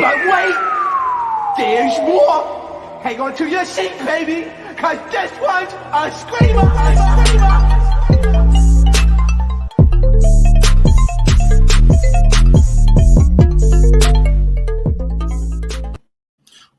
But wait, there's more. Hang on to your seat, baby, cause this one's a screamer, a screamer.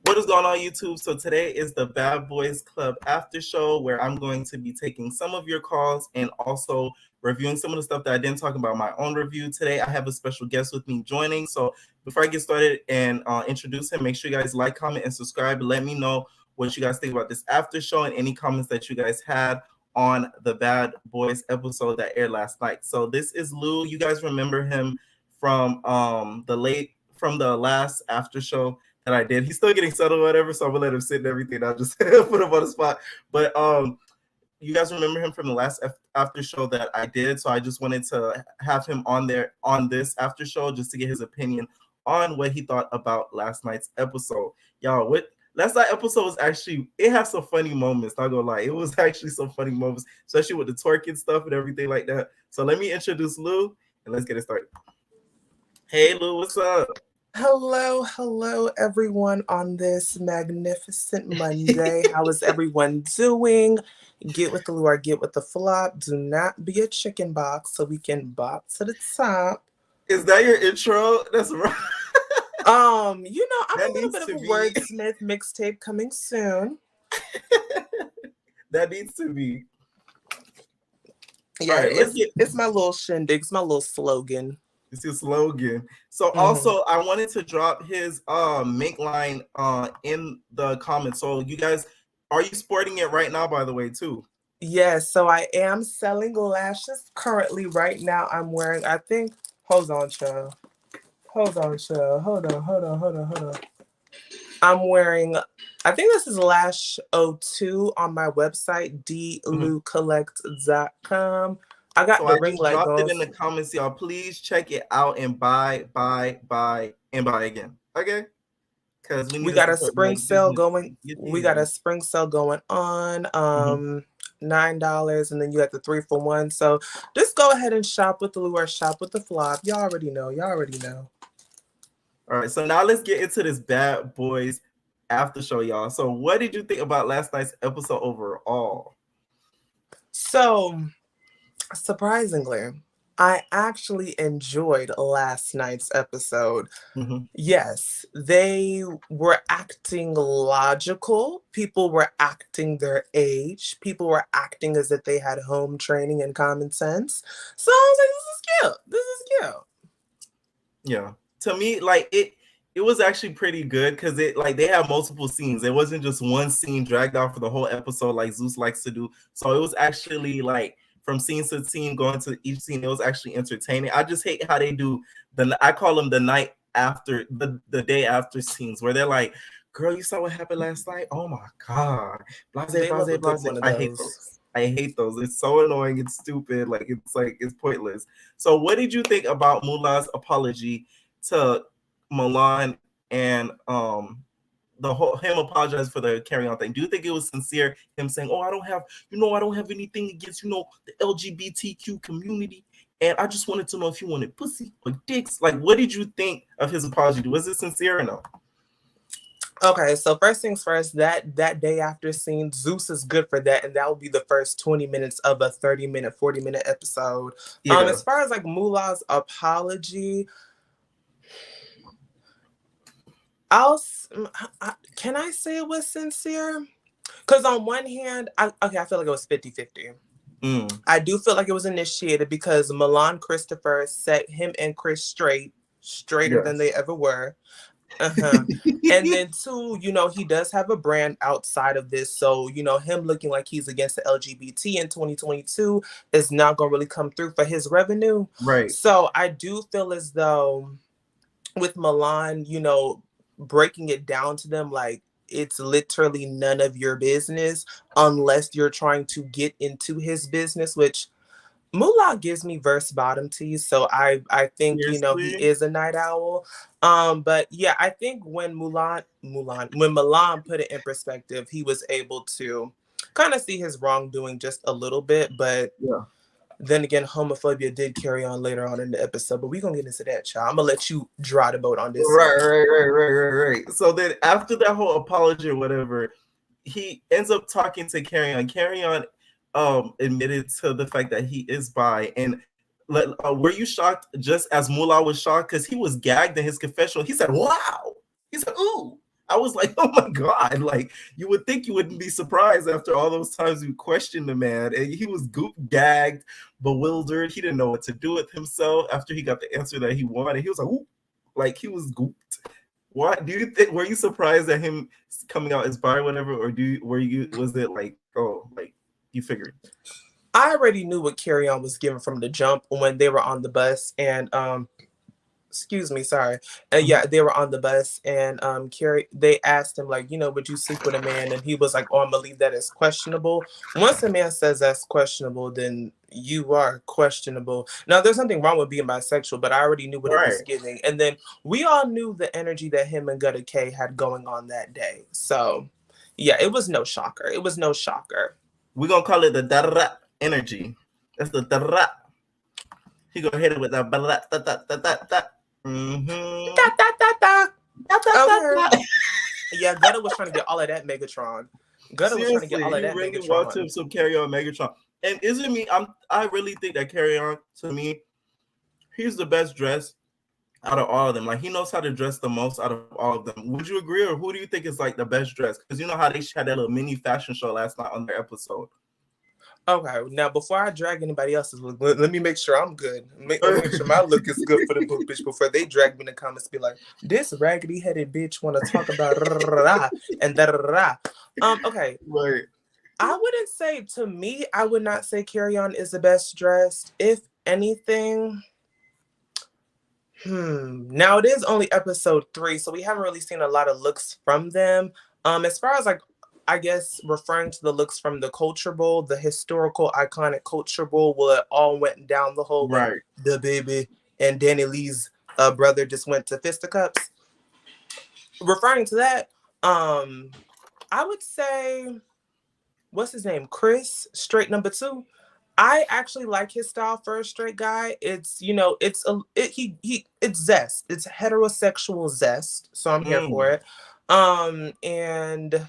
What is going on, YouTube? So today is the Bad Boys Club after show where I'm going to be taking some of your calls and also reviewing some of the stuff that I didn't talk about in my own review. Today I have a special guest with me joining. So before I get started and introduce him, make sure you guys like, comment, and subscribe. Let me know what you guys think about this after show and any comments that you guys had on the Bad Boys episode that aired last night. So this is Lou. You guys remember him from the last after show that I did. He's still getting settled or whatever, so I'm gonna let him sit and everything. I'll just put him on the spot. But you guys remember him from the last after show that I did, so I just wanted to have him on there on this after show just to get his opinion on what he thought about last night's episode. Y'all, what last night's episode was actually, it has some funny moments, not gonna lie. It was actually some funny moments, especially with the twerking stuff and everything like that. So let me introduce Lou and let's get it started. Hey Lou, what's up? Hello, everyone on this magnificent Monday. How is everyone doing? Get with the Lou or get with the flop. Do not be a chicken box so we can bop to the top. Is that your intro? That's right. I'm a little bit of a wordsmith mixtape coming soon. That needs to be. Yeah, right, it's my little shindig. It's my little slogan. It's his slogan. So also I wanted to drop his mink line in the comments. So you guys, are you sporting it right now, by the way, too? Yes, so I am selling lashes currently right now. I'm wearing, I think, hold on, child. Hold on. I'm wearing, I think this is Lash 02 on my website, dloucollect.com. I got the ring light. Dropped it in the comments, y'all. Please check it out and buy again. Okay? Because we got a spring sale going. We got a spring sale going on. $9, and then you got the 3-for-1. So just go ahead and shop with the Lou or shop with the flop. Y'all already know. All right, so now let's get into this Bad Boys after show, y'all. So what did you think about last night's episode overall? So surprisingly, I actually enjoyed last night's episode. Yes, they were acting logical. People were acting their age. People were acting as if they had home training and common sense. So I was like, this is cute. Yeah. To me, like it was actually pretty good because it they had multiple scenes. It wasn't just one scene dragged out for the whole episode like Zeus likes to do. So it was actually like from scene to scene, going to each scene, it was actually entertaining. I just hate how they do I call them the night after, the day after scenes where they're like, girl, you saw what happened last night? Oh my God. Blase. I hate those. It's so annoying. It's stupid. It's pointless. So what did you think about Mola's apology to Milan and him apologizing for the carry on thing? Do you think it was sincere, him saying, I don't have anything against, the LGBTQ community, and I just wanted to know if you wanted pussy or dicks? Like, what did you think of his apology? Was it sincere or no? Okay, so first things first, that day after scene, Zeus is good for that, and that will be the first 20 minutes of a 30-minute, 40-minute episode. Yeah. As far as Mola's apology, can I say it was sincere? Because on one hand, I feel like it was 50-50. I do feel like it was initiated because Milan-Christopher set him and Chris straighter than they ever were. And then two, he does have a brand outside of this. So, him looking like he's against the LGBT in 2022 is not going to really come through for his revenue. Right. So I do feel as though with Milan, breaking it down to them, like, it's literally none of your business unless you're trying to get into his business, which Mola gives me verse bottom tease, so I think he is a night owl. But yeah, I think when Milan put it in perspective, he was able to kind of see his wrongdoing just a little bit. But Then again, homophobia did carry on later on in the episode, but we're going to get into that, y'all. I'm going to let you draw the boat on this one. Right. So then after that whole apology or whatever, he ends up talking to Carry On. Carry On admitted to the fact that he is bi. And were you shocked just as Mola was shocked? Because he was gagged in his confessional. He said, wow. He said, ooh. I was like, oh my God. Like, you would think you wouldn't be surprised after all those times you questioned the man. And he was gagged, bewildered. He didn't know what to do with himself after he got the answer that he wanted. He was like, ooh. Like, he was gooped. What do you think? Were you surprised at him coming out as bi or whatever? Or was it like, oh, like you figured? I already knew what Carry On was given from the jump when they were on the bus, and excuse me, sorry. Yeah, they were on the bus, and they asked him, like, would you sleep with a man? And he was like, oh, I'm gonna leave that as questionable. Once a man says that's questionable, then you are questionable. Now, there's nothing wrong with being bisexual, but I already knew what it was giving. And then we all knew the energy that him and Gutta K had going on that day. So yeah, it was no shocker. We're gonna call it the da energy. That's the da. He gonna hit it with that da. Yeah, Gutta was trying to get all of that Megatron. He really wanted him some Carry On Megatron. And isn't me? I really think that Carry On, to me, he's the best dressed out of all of them. Like, he knows how to dress the most out of all of them. Would you agree, or who do you think is like the best dressed? Because you know how they had that little mini fashion show last night on their episode. Okay, now before I drag anybody else's look, let me make sure I'm good. Make sure my look is good for the book, bitch, before they drag me in the comments, be like, this raggedy-headed bitch want to talk about and da-da-da-da. Okay. Right. I wouldn't say, to me, I would not say Carry On is the best dressed. If anything, now it is only episode 3, so we haven't really seen a lot of looks from them. As far as like, I guess referring to the looks from the Culture Bowl, the historical iconic Culture Bowl, where it all went down the whole way. The baby and Danny Lee's brother just went to fisticuffs. Referring to that, I would say, what's his name? Chris, straight number 2. I actually like his style for a straight guy. It's, it's zest. It's heterosexual zest. So I'm here for it. And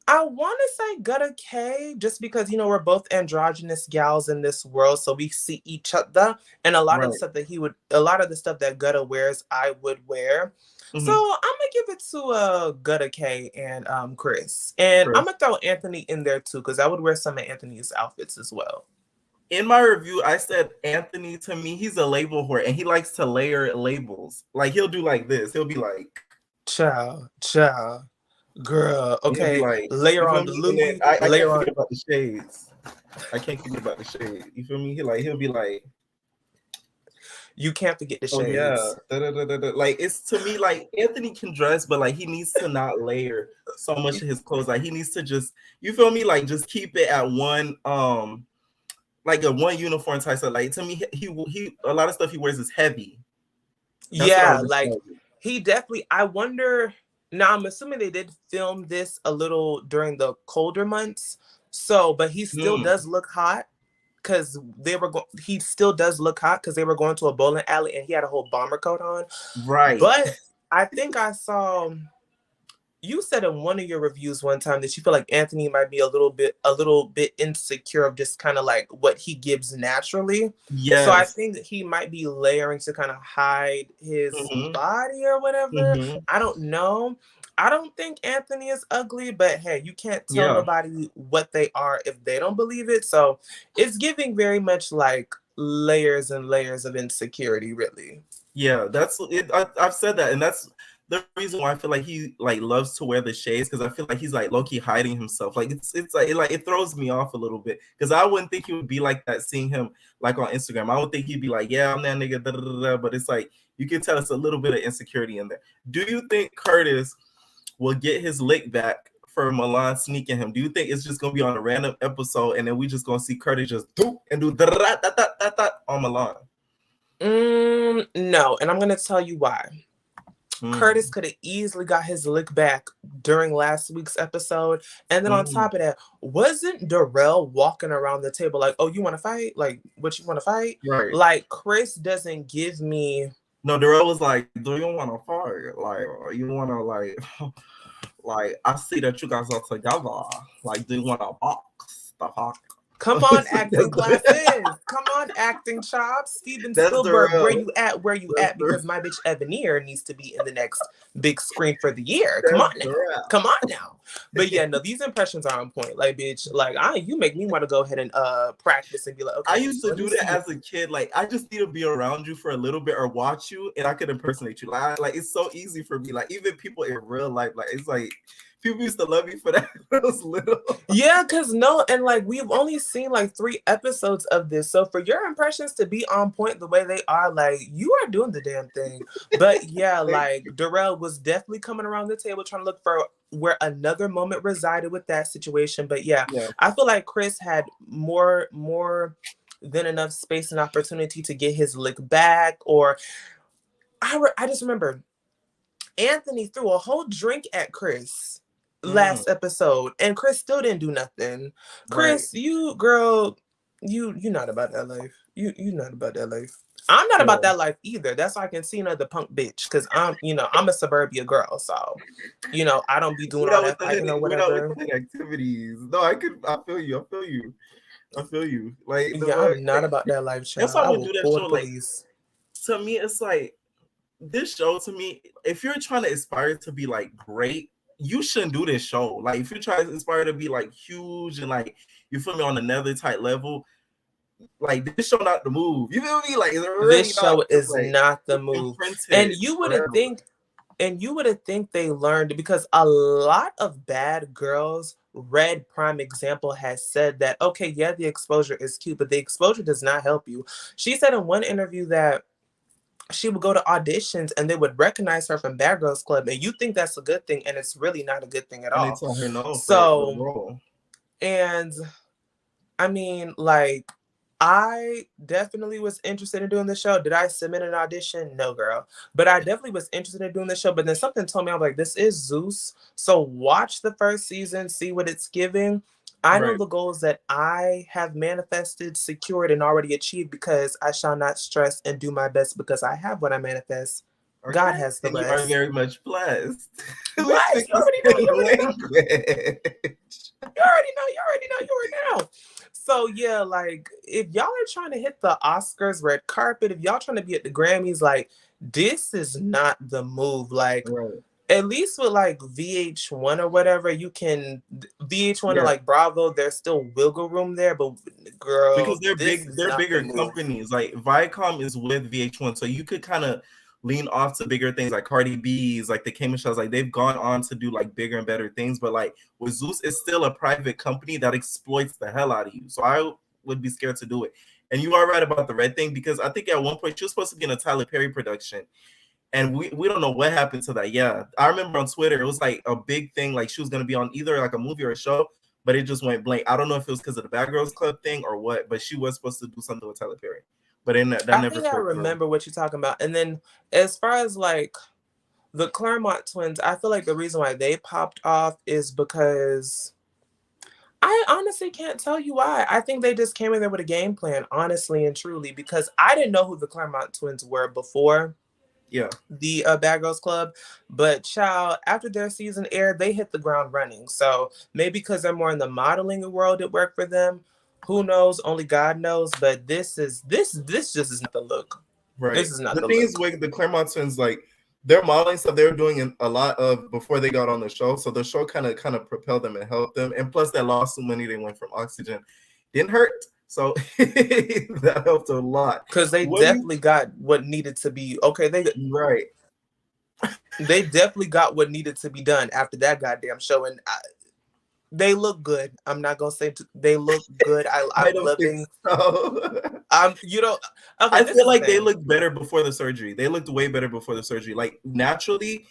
I want to say Gutta K, just because, we're both androgynous gals in this world, so we see each other, and a lot of the stuff that Gutta wears, I would wear. So I'm gonna give it to Gutta K and Chris, and I'm gonna throw Anthony in there too, because I would wear some of Anthony's outfits as well. In my review, I said Anthony, to me, he's a label whore, and he likes to layer labels. Like, he'll do like this. He'll be like, ciao. Girl, okay, like, layer on the Louis. I can't forget about the shades. I can't forget about the shade. You feel me? He'll be like, you can't forget the shades. Oh, yeah. Like, it's, to me, like, Anthony can dress, but like, he needs to not layer so much of his clothes. Like, he needs to just, you feel me? Like, just keep it at one, like a one uniform type stuff. Like, to me, he a lot of stuff he wears is heavy. Yeah, like he definitely. I wonder. Now, I'm assuming they did film this a little during the colder months. So, but he still does look hot because he still does look hot because they were going to a bowling alley and he had a whole bomber coat on. Right. But I think I saw, you said in one of your reviews one time that you feel like Anthony might be a little bit insecure of just kind of like what he gives naturally. Yeah. So I think that he might be layering to kind of hide his body or whatever. I don't know. I don't think Anthony is ugly, but hey, you can't tell nobody what they are if they don't believe it. So it's giving very much like layers and layers of insecurity, really. Yeah, that's it. I've said that, and that's the reason why I feel like he like loves to wear the shades, because I feel like he's like low-key hiding himself. Like it's like it throws me off a little bit, because I wouldn't think he would be like that seeing him like on Instagram. I would think he'd be like, yeah, I'm that nigga, da, da, da, da. But it's like you can tell it's a little bit of insecurity in there. Do you think Curtis will get his lick back for Milan sneaking him? Do you think it's just gonna be on a random episode and then we just gonna see Curtis just do and do da da da da da da on Milan? No, and I'm gonna tell you why. Curtis could have easily got his lick back during last week's episode. And then on top of that, wasn't Darrell walking around the table like, oh, you want to fight? Like, what, you want to fight? Right. Like, Chris doesn't give me... No, Darrell was like, do you want to fight? Like, you want to, like, I see that you guys are together. Like, do you want to box? The fuck? Come on, acting classes. Come on, acting chops. Steven Spielberg, where you at? Where you at? Because my bitch Evanier needs to be in the next big screen for the year. Come on now. Come on now. But yeah, no, these impressions are on point. Like, bitch, like, you make me want to go ahead and practice and be like, okay. I used to do that as a kid. Like, I just need to be around you for a little bit or watch you, and I could impersonate you. Like it's so easy for me. Like, even people in real life, like, it's like, people used to love me for that when I was little. Yeah, because and like we've only seen like 3 episodes of this. So for your impressions to be on point the way they are, like, you are doing the damn thing. But yeah, like Darrell was definitely coming around the table trying to look for where another moment resided with that situation. But yeah. I feel like Chris had more than enough space and opportunity to get his lick back. Or I just remember Anthony threw a whole drink at Chris last episode, and Chris still didn't do nothing. Chris, you girl, you not about that life. You not about that life. I'm not about that life either. That's why I can see another punk bitch, because I'm a suburbia girl, so I don't be doing all that fighting or whatever. Activities. No, I feel you. Like, I'm not about that life, child. That's why I would do that show. Like, to me, it's like, this show, to me, if you're trying to aspire to be like great, you shouldn't do this show. Like, if you're trying to aspire to be like huge and like, you feel me, on another type level, like, this show not the move. You feel me? Like, this show is not the move. And you would think they learned, because a lot of bad girls, Red prime example, has said that, okay, yeah, the exposure is cute, but the exposure does not help you. She said in one interview that she would go to auditions and they would recognize her from Bad Girls Club, and you think that's a good thing, and it's really not a good thing at all. And they tell her no. So, and I mean, like, I definitely was interested in doing the show. Did I submit an audition? No, girl. But I definitely was interested in doing the show. But then something told me, I'm like, this is Zeus. So watch the first season, see what it's giving. I know the goals that I have manifested, secured, and already achieved, because I shall not stress and do my best, because I have what I manifest. Okay. God has the rest. You are very much blessed. What? You already know. So yeah, like, if y'all are trying to hit the Oscars red carpet, if y'all trying to be at the Grammys, like, this is not the move. Like, at least with like VH1 or whatever, you can VH1 or like Bravo, there's still wiggle room there, but girl, because they're bigger companies. Like, Viacom is with VH1, so you could kind of lean off to bigger things, like Cardi B's, like the K shows. Like, they've gone on to do like bigger and better things, but like with Zeus, it's still a private company that exploits the hell out of you. So I would be scared to do it. And you are right about the Red thing, because I think at one point she was supposed to be in a Tyler Perry production. And we don't know what happened to that. Yeah, I remember on Twitter, it was like a big thing. Like, she was going to be on either like a movie or a show, but it just went blank. I don't know if it was because of the Bad Girls Club thing or what, but she was supposed to do something with Tyler Perry. But I think I remember what you're talking about. And then as far as like the Claremont twins, I feel like the reason why they popped off is because I honestly can't tell you why. I think they just came in there with a game plan, honestly and truly, because I didn't know who the Claremont twins were before the Bad Girls Club. But child, after their season aired, they hit the ground running. So maybe because they're more in the modeling world, it worked for them. Who knows? Only God knows. But this just is not the look. Right. This is not the thing look. Is with the Claremont twins, like, their modeling stuff they were doing a lot of before they got on the show. So the show kind of propelled them and helped them. And plus that lawsuit money they went from Oxygen didn't hurt. So that helped a lot. Because they definitely got what needed to be They definitely got what needed to be done after that goddamn show. And they look good. I'm not gonna say they look good. I'm loving. So. I feel like they looked better before the surgery. They looked way better before the surgery. Like, naturally,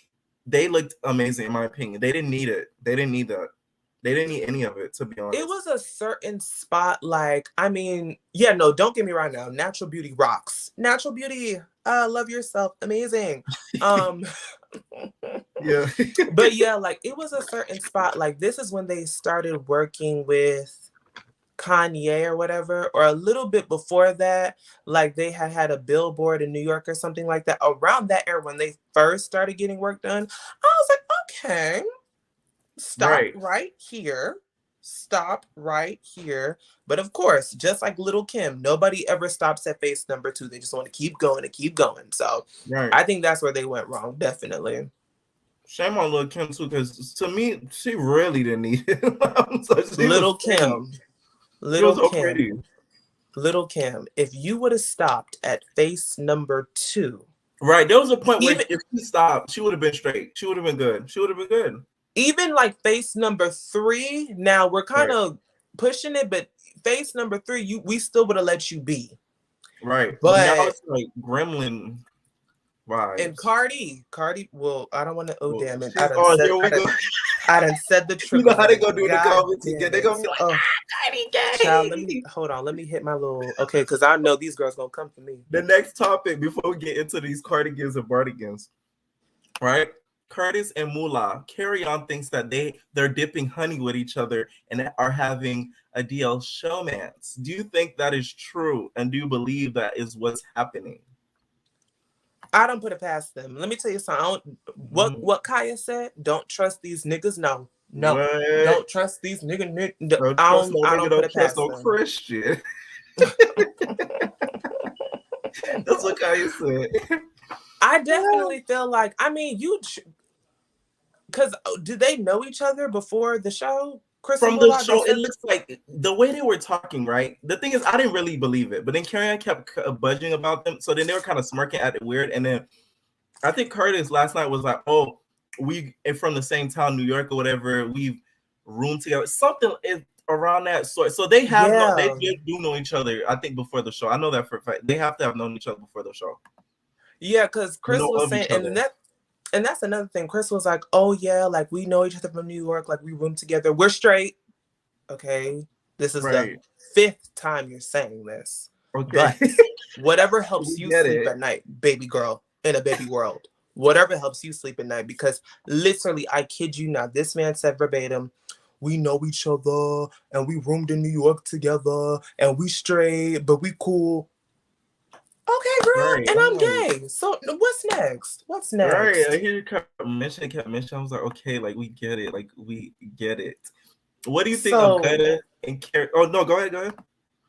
they looked amazing in my opinion. They didn't need it. They didn't need that. They didn't need any of it, to be honest. It was a certain spot, like, I mean, yeah, no, don't get me right now. Natural beauty rocks. Natural beauty, love yourself, amazing. Yeah. But yeah, like, it was a certain spot. Like, this is when they started working with Kanye or whatever, or a little bit before that. Like, they had a billboard in New York or something like that. Around that era, when they first started getting work done, I was like, okay, stop right here. Stop right here. But of course, just like Little Kim, nobody ever stops at face number 2. They just want to keep going and keep going. So I think that's where they went wrong, definitely. Shame on Little Kim too, because to me, she really didn't need it. Little Kim. Little Kim. Pretty. Little Kim, if you would have stopped at face number 2. Right. There was a point where if she stopped, she would have been straight. She would have been good. She would have been good. Even like face number 3, now we're kind of pushing it, but face number 3, we still would have let you be. Right. But now it's like gremlin vibes. And Cardi, well, I don't want to, damn it. I done said the truth. You know how they go do the comments again. They gonna be like, Cardi gay. Child, let me hit my little, okay, because I know these girls gonna come for me. The next topic before we get into these cardigans and bardigans, right? Curtis and Mola, Carry On thinks that they're dipping honey with each other and are having a DL showmance. Do you think that is true? And do you believe that is what's happening? I don't put it past them. Let me tell you something. What Kaya said, don't trust these niggas. No. Don't trust these niggas. I don't put it past them. Christian. That's what Kaya said. I definitely feel like, I mean, because did they know each other before the show? From the show, it looks like the way they were talking, right? The thing is, I didn't really believe it, but then Carry On kept budging about them, so then they were kind of smirking at it weird. And then I think Curtis last night was like, "Oh, we from the same town, New York or whatever. We've roomed together, something around that sort." So they have they do know each other. I think before the show, I know that for a fact. They have to have known each other before the show. Yeah, because Chris was saying, and that's another thing. Chris was like, "Oh yeah, like we know each other from New York. Like we room together. We're straight." Okay, this is the 5th time you're saying this. Okay, but whatever helps you sleep at night, baby girl, in a baby world. Whatever helps you sleep at night, because literally, I kid you not, this man said verbatim, "We know each other and we roomed in New York together and we straight, but we cool." Okay, girl, and I'm gay. So what's next? Right, I hear you kept mentioning. I was like, okay, like we get it. Like we get it. What do you think of Gutta and Carrie? Oh no, go ahead.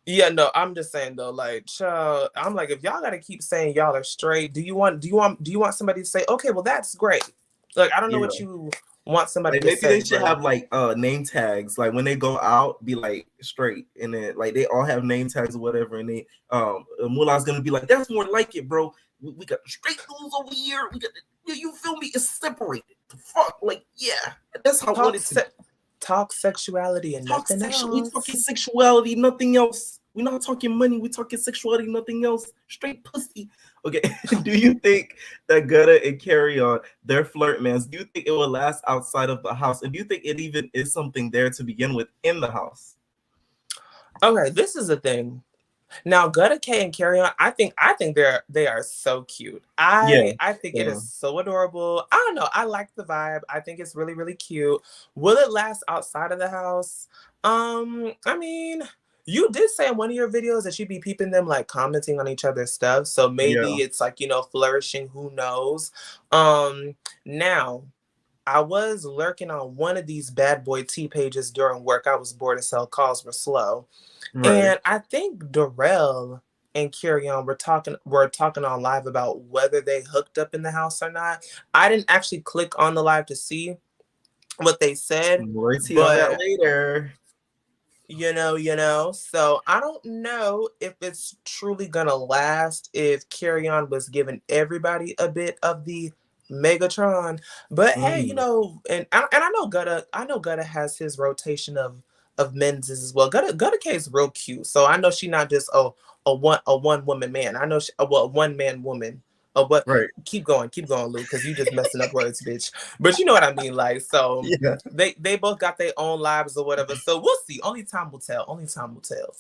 Yeah, no, I'm just saying though, like, child, I'm like, if y'all gotta keep saying y'all are straight, do you want somebody to say, okay, well that's great. Like, I don't know what you want somebody to say. Maybe they should have like name tags, like when they go out, be like straight, and then like they all have name tags or whatever, and they Mula's gonna be like, that's more like it, bro. We got straight dudes over here. We got you feel me? It's separated. The fuck, like that's how I want it to. Talk sexuality and nothing else. We talking sexuality, nothing else. We're not talking money. We talking sexuality, nothing else. Straight pussy. Okay. Do you think that Gutta and Carry On, their flirt mans, do you think it will last outside of the house? And do you think it even is something there to begin with in the house? Okay, this is the thing. Now, Gutta K and Carry On, I think they are so cute. I think it is so adorable. I don't know. I like the vibe. I think it's really, really cute. Will it last outside of the house? I mean, you did say in one of your videos that you'd be peeping them like commenting on each other's stuff. So maybe it's like, flourishing. Who knows? Now, I was lurking on one of these bad boy T pages during work. I was bored as hell. Calls were slow. Right. And I think Darrell and Carry On were talking on live about whether they hooked up in the house or not. I didn't actually click on the live to see what they said. We'll see that later. So I don't know if it's truly gonna last if Carry On was giving everybody a bit of the Megatron. But hey, and I know Gutta has his rotation of men's as well. Gutta K is real cute, so I know she's not just a one woman man. I know a one man woman. Oh, but right. keep going, Lou, because you just messing up words, bitch. But you know what I mean, like, so Yeah. they both got their own lives or whatever. So we'll see. Only time will tell. Only time will tell.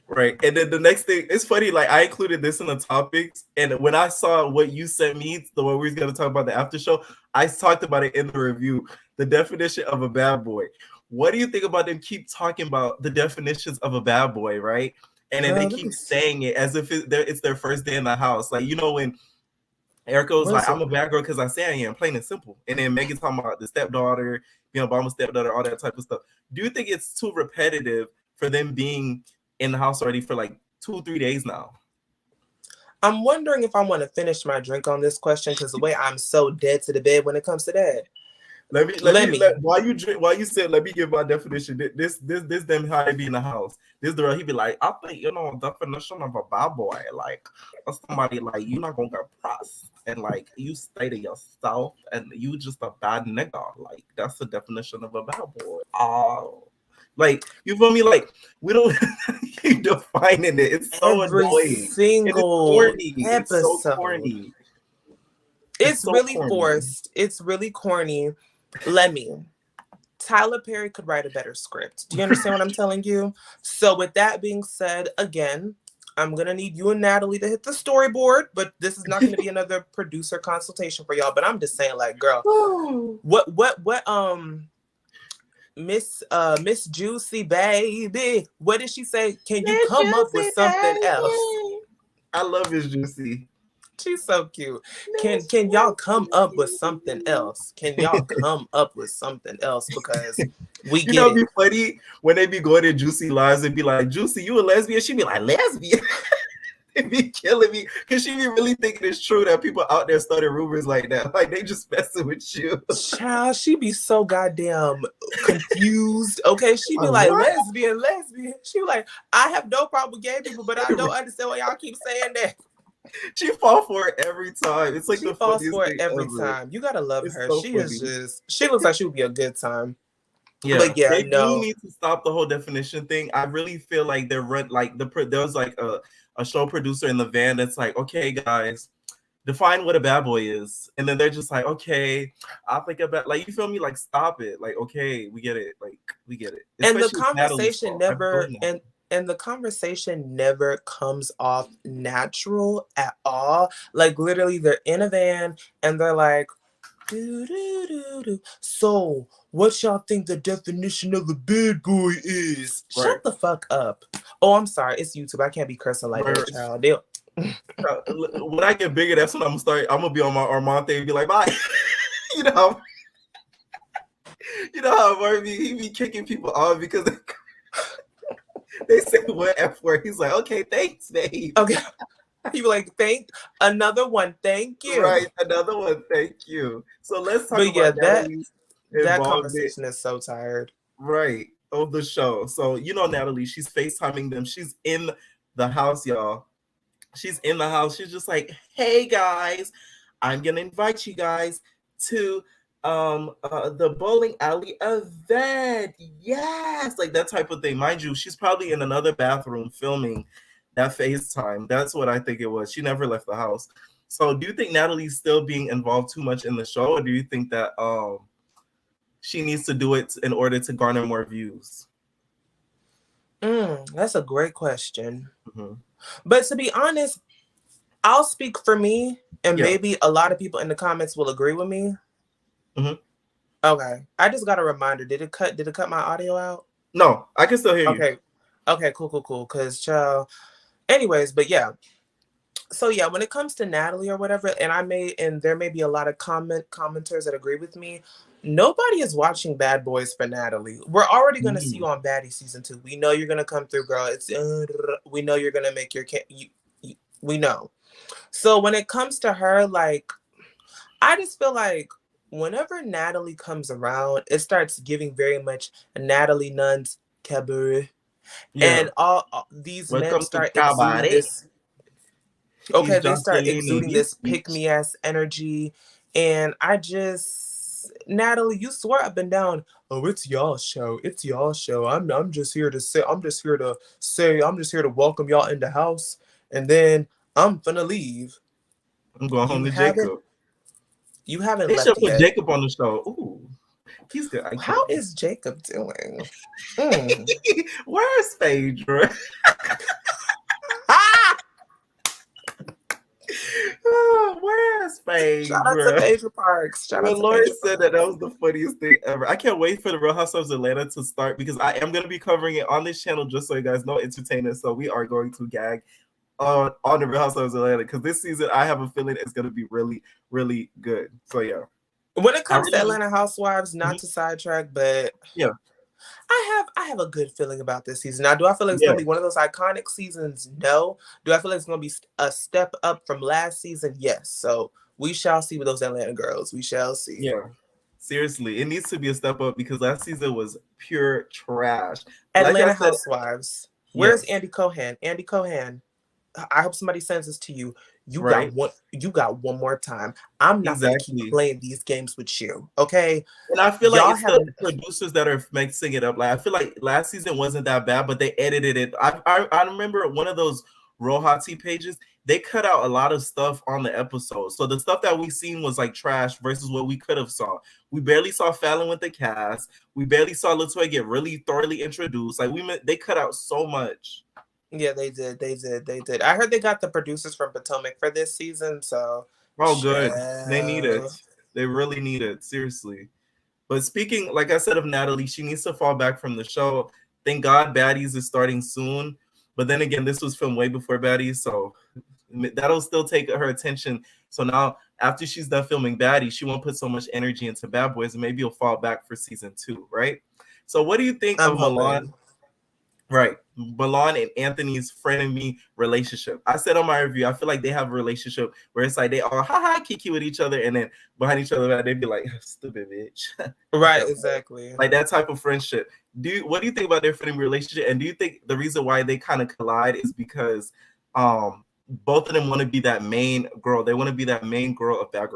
Right. And then the next thing, it's funny, like I included this in the topics. And when I saw what you sent me, the one we were going to talk about the after show, I talked about it in the review. The definition of a bad boy. What do you think about them keep talking about the definitions of a bad boy, right? And then they keep saying it as if it's their first day in the house. Like, you know, when Erica was like, I'm a bad girl because I say I am, plain and simple. And then Megan's talking about the stepdaughter, being Obama's stepdaughter, all that type of stuff. Do you think it's too repetitive for them being in the house already for like 2-3 days now? I'm wondering if I want to finish my drink on this question because the way I'm so dead to the bed when it comes to that. Let me while you drink, while you said, let me give my definition. This them how they be in the house. This the he be like, I think definition of a bad boy, like somebody like you're not gonna get pressed and like you stay to yourself and you just a bad nigga. Like that's the definition of a bad boy. Oh. Like, you feel me? Like, we don't keep defining it. It's so annoying. Single episode. It's so corny. It's so really corny. Forced. It's really corny. Tyler Perry could write a better script. Do you understand what I'm telling you? So with that being said, again, I'm going to need you and Natalie to hit the storyboard, but this is not going to be another producer consultation for y'all. But I'm just saying, like, girl, what, Miss Juicy Baby, what did she say? Can you come up with something else? I love Miss Juicy. She's so cute. Can y'all come up with something else? Can y'all come up with something else? Because we get it'd be funny when they be going to Juicy lives and be like, Juicy, you a lesbian? She be like, lesbian? It'd be killing me because she be really thinking it's true that people out there started rumors like that. Like they just messing with you. Child, she be so goddamn confused. Okay, she be like, lesbian. She be like, I have no problem with gay people, but I don't understand why y'all keep saying that. She falls for it every time. It's like she falls for it every time. You gotta love her. So she funny. Is just. She looks like she would be a good time. Yeah, but yeah, they do need to stop the whole definition thing. I really feel like they're like there was like a show producer in the van that's like, okay, guys, define what a bad boy is, and then they're just like, okay, I'll think about like you feel me, like stop it, like okay, we get it, like we get it. And the conversation and the conversation never comes off natural at all. Like literally, they're in a van and they're like, so what y'all think the definition of a bad boy is? Right. Shut the fuck up. Oh, I'm sorry. It's YouTube. I can't be cursing like that, child. When I get bigger, that's when I'm gonna be on my Armand thing and be like, bye. you know how Marvin he be kicking people off because they say one F word. He's like, okay, thanks, babe. Okay. He be like, another one, thank you. Right, another one, thank you. So let's talk about that conversation is so tired. Right, of the show. So Natalie, she's FaceTiming them. She's in the house, y'all. She's in the house. She's just like, hey guys, I'm gonna invite you guys to the bowling alley event. Yes, like that type of thing. Mind you, she's probably in another bathroom filming that FaceTime. That's what I think it was. She never left the house. So do you think Natalie's still being involved too much in the show, or do you think that she needs to do it in order to garner more views? That's a great question. Mm-hmm. But to be honest, I'll speak for me, and maybe a lot of people in the comments will agree with me. Mm-hmm. Okay. I just got a reminder. Did it cut my audio out? No, I can still hear you. Okay, cool. Because, child. Anyways, but yeah. So yeah, when it comes to Natalie or whatever, and there may be a lot of commenters that agree with me. Nobody is watching Bad Boys for Natalie. We're already going to see you on Baddie season 2. We know you're going to come through, girl. We know you're going to make your we know. So when it comes to her, like, I just feel like whenever Natalie comes around, it starts giving very much Natalie Nunn's cabaret. Yeah. And all these men start exuding this. Okay, they start exuding this pick-me-ass energy. And Natalie, you swear up and down, oh, it's y'all show. It's y'all show. I'm just here to welcome y'all in the house. And then I'm finna leave. I'm going home to Jacob. You haven't They left should put yet. Jacob on the show. Ooh, he's good. How is Jacob doing? Where's Phaedra? Where's Phaedra? Shout out to Phaedra Parks. Shout out to Lori Phaedra said that was the funniest thing ever. I can't wait for the Real Housewives of Atlanta to start because I am going to be covering it on this channel just so you guys know, entertainment. So we are going to gag on the Real Housewives of Atlanta because this season I have a feeling it's going to be really, really good. So yeah. When it comes to Atlanta Housewives, not to sidetrack, but yeah, I have a good feeling about this season. Now, do I feel like it's gonna be one of those iconic seasons? No. Do I feel like it's gonna be a step up from last season? Yes. So we shall see with those Atlanta girls. We shall see. Yeah. Seriously, it needs to be a step up because last season was pure trash. Atlanta Housewives. Where's Andy Cohen? Andy Cohen. I hope somebody sends this to you. You got one more time. I'm not gonna keep playing these games with you, okay? And I feel like it's the producers that are mixing it up. Like I feel like last season wasn't that bad, but they edited it. I remember one of those Real Hot Tea pages. They cut out a lot of stuff on the episode, so the stuff that we seen was like trash versus what we could have saw. We barely saw Fallon with the cast. We barely saw Latoya get really thoroughly introduced. Like they cut out so much. Yeah, they did. I heard they got the producers from Potomac for this season, so good. They need it. They really need it. Seriously. But speaking, like I said, of Natalie, she needs to fall back from the show. Thank God Baddies is starting soon. But then again, this was filmed way before Baddies, so that'll still take her attention. So now, after she's done filming Baddies, she won't put so much energy into Bad Boys, and maybe you'll fall back for season 2, right? So what do you think of Milan? Right. Milan and Anthony's frenemy relationship. I said on my review, I feel like they have a relationship where it's like they all kiki with each other, and then behind each other they'd be like, stupid bitch. Right, exactly. Like that type of friendship. What do you think about their frenemy relationship? And do you think the reason why they kind of collide is because both of them want to be that main girl? They want to be that main girl of Bad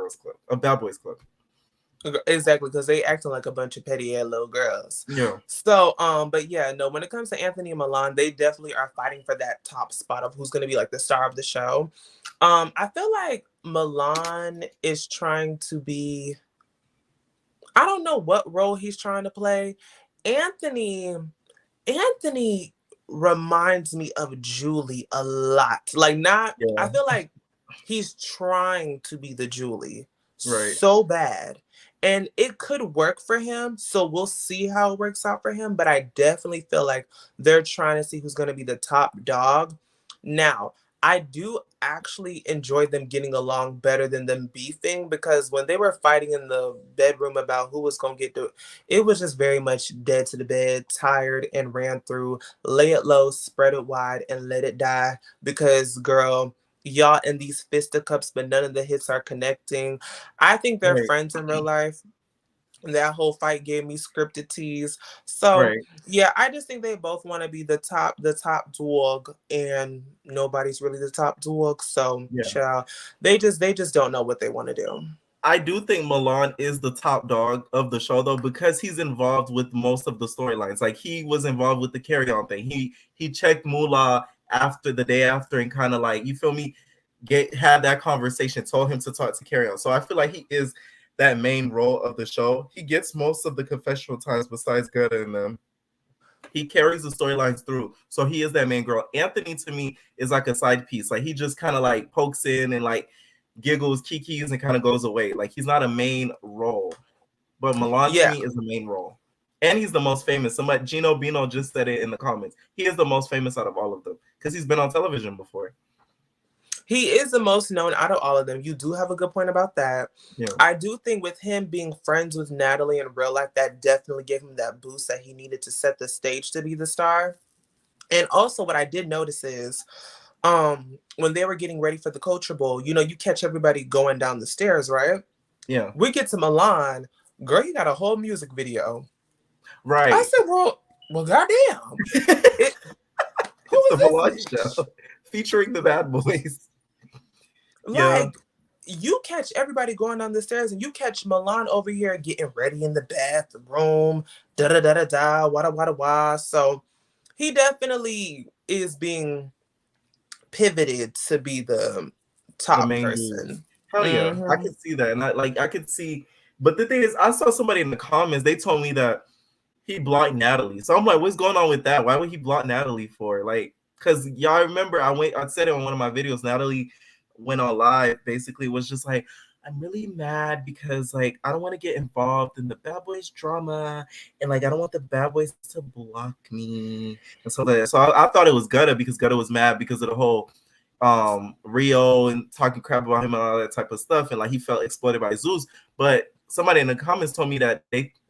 Boys Club. Exactly, because they acting like a bunch of petty ass little girls. Yeah. So, but yeah, no, when it comes to Anthony and Milan, they definitely are fighting for that top spot of who's going to be like the star of the show. I feel like Milan is trying to be, I don't know what role he's trying to play. Anthony reminds me of Julie a lot. Like I feel like he's trying to be the Julie so bad. And it could work for him, so we'll see how it works out for him. But I definitely feel like they're trying to see who's going to be the top dog. Now, I do actually enjoy them getting along better than them beefing, because when they were fighting in the bedroom about who was going to get it was just very much dead to the bed, tired, and ran through, lay it low, spread it wide, and let it die. Because, girl, y'all in these fisticuffs, but none of the hits are connecting. I think they're friends in real life. That whole fight gave me scripted tease. So yeah, I just think they both want to be the top dog, and nobody's really the top dog. So child, they just don't know what they want to do. I do think Milan is the top dog of the show, though, because he's involved with most of the storylines. Like, he was involved with the carry-on thing. He checked Mola the day after and kind of like, you feel me, had that conversation, told him to talk to carry-on. So I feel like he is that main role of the show. He gets most of the confessional times besides Gutta and them. He carries the storylines through. So he is that main girl. Anthony, to me, is like a side piece. Like, he just kind of like pokes in and like giggles, kikis, and kind of goes away. Like, he's not a main role. But Milan, to me, is the main role. And he's the most famous. Gino Bino just said it in the comments. He is the most famous out of all of them because he's been on television before. He is the most known out of all of them. You do have a good point about that. Yeah. I do think with him being friends with Natalie in real life, that definitely gave him that boost that he needed to set the stage to be the star. And also what I did notice is when they were getting ready for the Culture Bowl, you know, you catch everybody going down the stairs, right? Yeah. We get to Milan. Girl, you got a whole music video. Right. I said, well, goddamn. It's the Milan show featuring the Bad Boys. Like, you catch everybody going down the stairs, and you catch Milan over here getting ready in the bathroom, da-da-da-da-da, wada-wada-wada. So he definitely is being pivoted to be the top person. Hell yeah, I could see that, and I could see. But the thing is, I saw somebody in the comments. They told me that he blocked Natalie. So I'm like, what's going on with that? Why would he block Natalie for? Like, because y'all remember I said it on one of my videos. Natalie went on live, basically was just like, I'm really mad because like I don't want to get involved in the Bad Boys drama, and like I don't want the Bad Boys to block me and so that. So I thought it was Gutta because Gutta was mad because of the whole Rio and talking crap about him and all that type of stuff, and like he felt exploited by Zeus. But somebody in the comments told me that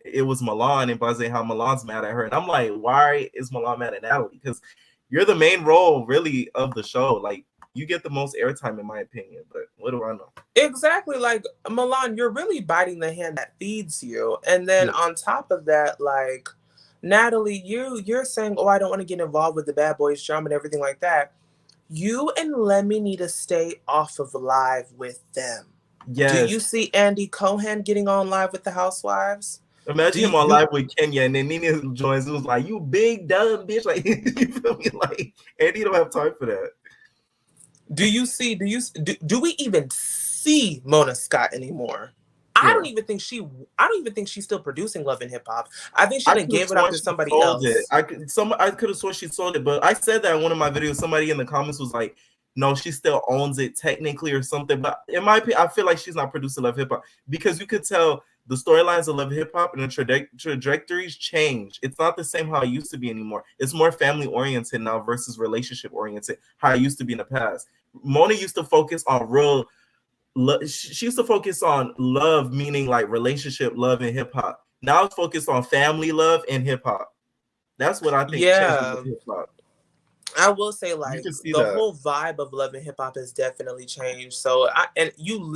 it was Milan and Buzz how Milan's mad at her, and I'm like, why is Milan mad at Natalie? Because you're the main role really of the show. Like you get the most airtime in my opinion, but what do I know? Exactly. Like Milan, you're really biting the hand that feeds you. And then on top of that, like Natalie, you're saying, oh, I don't want to get involved with the Bad Boys drama and everything like that. You and Lemmy need to stay off of live with them. Yes. Do you see Andy Cohen getting on live with the Housewives? Imagine him on live with Kenya, and then Nina joins. It was like, "You big dumb bitch!" Like, you feel me? Like, Andy don't have time for that. Do we even see Mona Scott anymore? Yeah. I don't even think she's still producing Love and Hip Hop. I think she gave it up to somebody else. I could have sworn she sold it, but I said that in one of my videos. Somebody in the comments was like, no, she still owns it technically or something. But in my opinion, I feel like she's not producing Love Hip Hop because you could tell the storylines of Love Hip Hop and the trajectories change. It's not the same how it used to be anymore. It's more family oriented now versus relationship oriented, how it used to be in the past. Mona used to focus on real. She used to focus on love, meaning like relationship love and hip hop. Now it's focused on family love and hip hop. That's what I think. Yeah. Hip hop. I will say, like, the whole vibe of Love and Hip Hop has definitely changed. So, you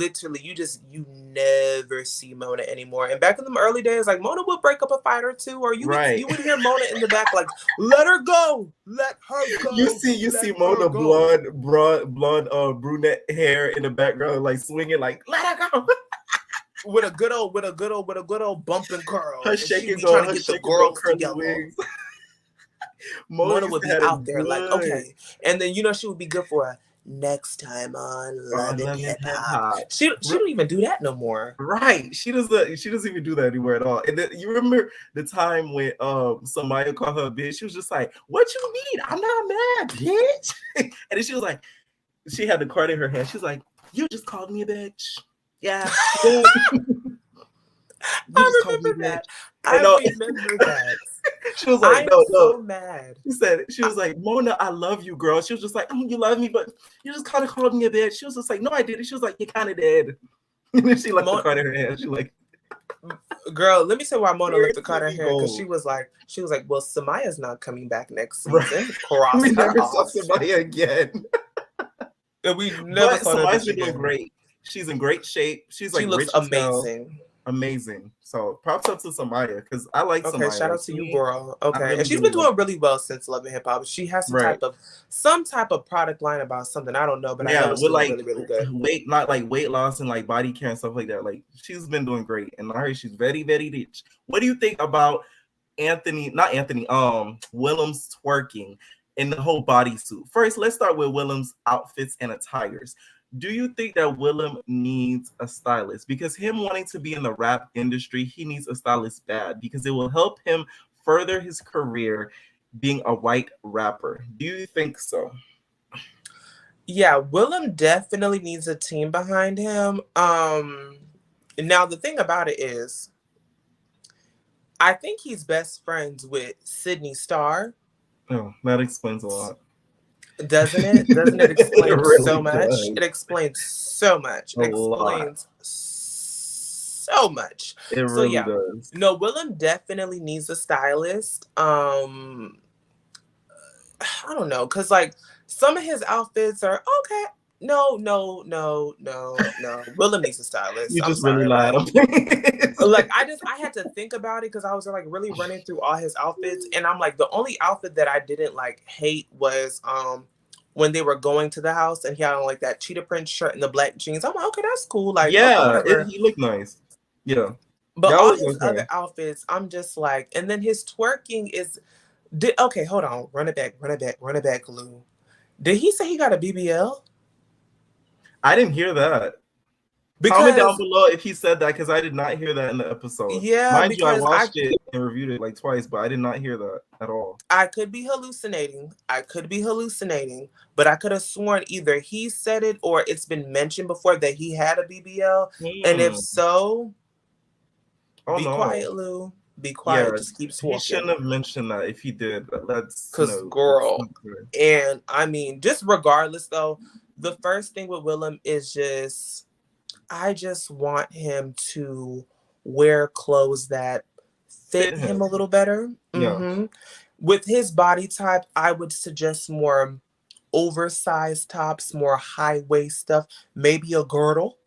never see Mona anymore. And back in the early days, like, Mona would break up a fight or two, or you would hear Mona in the back, like, let her go, let her go. You see Mona blonde, brunette hair in the background, like swinging, like let her go. with a good old bump and curl. Her shaking trying to get the girls together. Wings. Mona would be out there like, okay. And then, she would be good for a next time on Love and Hip Hop. She don't even do that no more. Right. She doesn't even do that anymore at all. And then you remember the time when Samaya called her a bitch? She was just like, what you mean? I'm not mad, bitch. And then she was like, she had the card in her hand. She was like, you just called me a bitch. Yeah. I remember that. I remember that. She was like, no. So mad. She was like, Mona, I love you, girl. She was just like, oh, you love me, but you just kind of called me a bitch. She was just like, no, I didn't. She was like, you kind of did. And then she left the card in her hand. She like, girl, let me say why Mona left the card in her hand, because she was like, well, Samaya's not coming back next season. Right. We never saw Samaya again. And we never saw Samaya's been doing great. She's in great shape. She looks amazing. Amazing. So props up to Samaya, because I like Samaya. Okay, shout out to you, girl. Okay. And she's been doing really well since Love and Hip Hop. She has some type of product line about something. I don't know, but I know it's like really, really good. Weight loss and like body care and stuff like that. Like she's been doing great. And I heard she's very, very rich. What do you think about Willem's twerking in the whole bodysuit? First, let's start with Willem's outfits and attires. Do you think that Willem needs a stylist? Because him wanting to be in the rap industry, he needs a stylist bad, because it will help him further his career being a white rapper. Do you think so? Yeah, Willem definitely needs a team behind him. Now, the thing about it is, I think he's best friends with Sydney Starr. Oh, that explains a lot. Doesn't it? Doesn't it explain really so much? does. It explains so much. It explains so much. It really does. No, Willem definitely needs a stylist. I don't know, because like some of his outfits are okay. No. Willem needs a stylist. You just really lied. Like I had to think about it, because I was like really running through all his outfits, and I'm like, the only outfit that I didn't like hate was when they were going to the house and he had on like that cheetah print shirt and the black jeans. I'm like, okay, that's cool. Like, yeah, he looked nice. Yeah, but all his other outfits, I'm just like, and then his twerking is. Okay, hold on, run it back, Lou. Did he say he got a BBL? I didn't hear that. Comment down Because below if he said that, because I did not hear that in the episode. yeah, Mind you, I because watched it and reviewed it like twice, but I did not hear that at all. I could be hallucinating. But I could have sworn either he said it or it's been mentioned before that he had a BBL. And if so, be quiet, Lou. Be quiet. Just keep walking. He shouldn't have mentioned that if he did. That's girl. And I mean, just regardless though, the first thing with Willem is just, I just want him to wear clothes that fit him a little better. Yeah. Mm-hmm. With his body type, I would suggest more oversized tops, more high waist stuff, maybe a girdle.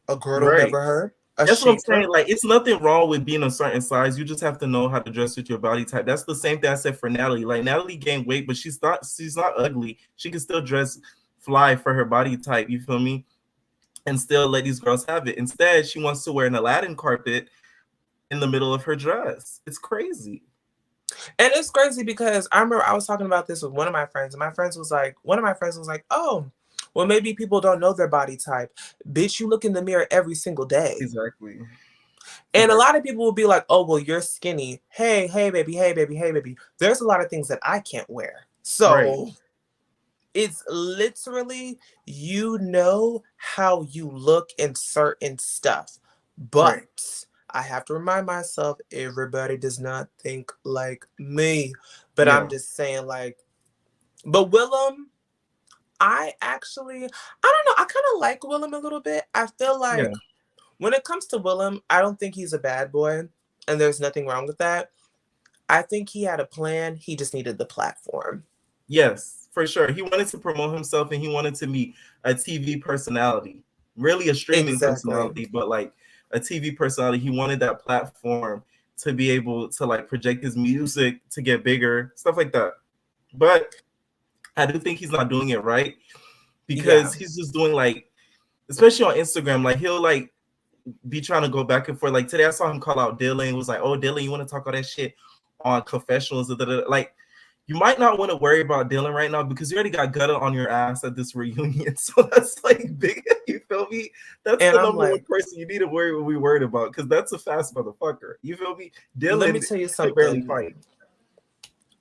Never heard. That's what I'm saying. Like, it's nothing wrong with being a certain size. You just have to know how to dress with your body type. That's the same thing I said for Natalie. Like, Natalie gained weight, but she's not ugly. She can still dress fly for her body type. You feel me? And still let these girls have it. Instead, she wants to wear an Aladdin carpet in the middle of her dress. It's crazy. And it's crazy because I remember I was talking about this with one of my friends, and one of my friends was like, oh, well, maybe people don't know their body type. Bitch, you look in the mirror every single day. Exactly. And a lot of people will be like, oh, well, you're skinny. Hey, baby. There's a lot of things that I can't wear. So it's literally, you know how you look in certain stuff. But I have to remind myself, everybody does not think like me. But I'm just saying, like, but Willem, I don't know. I kind of like Willem a little bit. I feel like when it comes to Willem, I don't think he's a bad boy. And there's nothing wrong with that. I think he had a plan. He just needed the platform. Yes, for sure. He wanted to promote himself and he wanted to be a TV personality. Really a streaming personality, but like a TV personality. He wanted that platform to be able to like project his music to get bigger, stuff like that. But I do think he's not doing it right because he's just doing like, especially on Instagram, like he'll like be trying to go back and forth. Like today I saw him call out Dueling, was like, oh, Dueling, you want to talk all that shit on confessionals? Like, you might not want to worry about Dueling right now because you already got Gutta on your ass at this reunion. So that's like big, you feel me? That's the number one person you need to be worried about because that's a fast motherfucker. You feel me? Dylan, let me tell you something. Barely fight.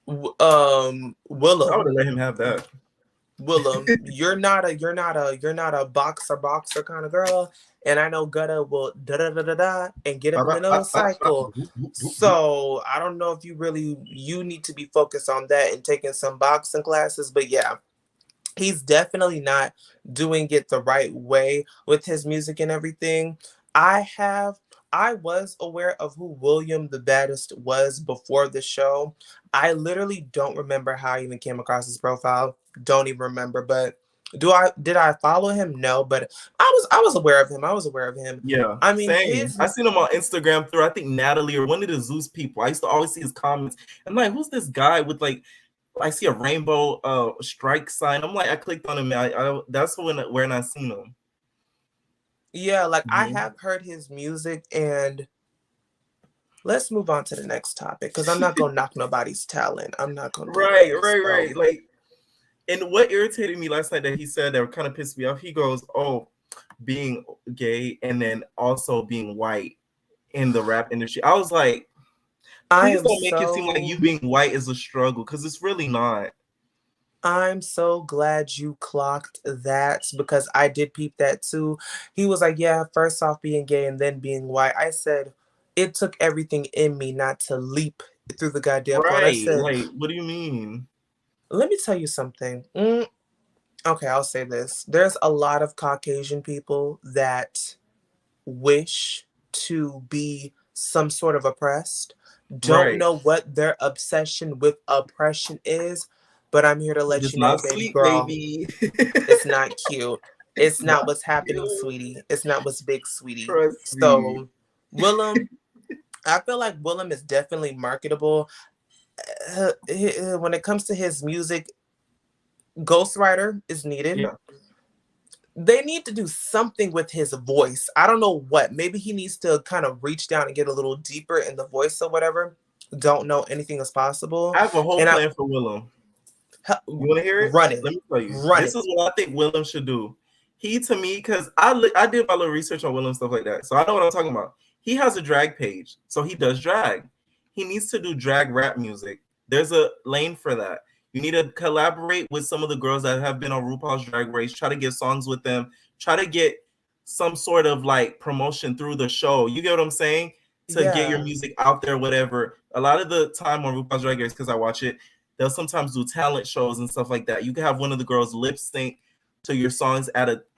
Willem, I would have let him have that. Willem, you're not a boxer kind of girl, and I know Gutta will and get up in another cycle. So I don't know if you need to be focused on that and taking some boxing classes. But yeah, he's definitely not doing it the right way with his music and everything. I was aware of who William the Baddest was before the show. I literally don't remember how I even came across his profile. Don't even remember. But did I follow him? No, but I was aware of him. Yeah. I mean, I seen him on Instagram through I think Natalie or one of the Zeus people. I used to always see his comments. I'm like, who's this guy with like I see a rainbow strike sign. I'm like, I clicked on him. That's when I seen him. Yeah, like I have heard his music, and let's move on to the next topic because I'm not gonna knock nobody's talent. I'm not gonna. Right. Like, and what irritated me last night that he said that kind of pissed me off. He goes, "Oh, being gay and then also being white in the rap industry." I was like, please don't make it seem like you being white is a struggle because it's really not. I'm so glad you clocked that because I did peep that too. He was like, yeah, first off being gay and then being white. I said, it took everything in me not to leap through the goddamn phone. I said, like, what do you mean? Let me tell you something. Okay, I'll say this. There's a lot of Caucasian people that wish to be some sort of oppressed. Don't know what their obsession with oppression is. But I'm here to let you know, baby girl, it's not cute. It's not what's happening, sweetie. It's not what's big, sweetie. So, Willem, I feel like Willem is definitely marketable. When it comes to his music, ghostwriter is needed. Yeah. They need to do something with his voice. I don't know what. Maybe he needs to kind of reach down and get a little deeper in the voice or whatever. Don't know. Anything is possible. I have a whole plan for Willem. You want to hear it? Run it. Let me tell you. Run this is what I think Willem should do. He to me, because I did my little research on Will and stuff like that, so I know what I'm talking about. He has a drag page, so he does drag. He needs to do drag rap music. There's a lane for that. You need to collaborate with some of the girls that have been on RuPaul's Drag Race. Try to get songs with them. Try to get some sort of like promotion through the show. You get what I'm saying? To get your music out there, whatever. A lot of the time on RuPaul's Drag Race, because I watch it, they'll sometimes do talent shows and stuff like that. You can have one of the girls lip sync to your songs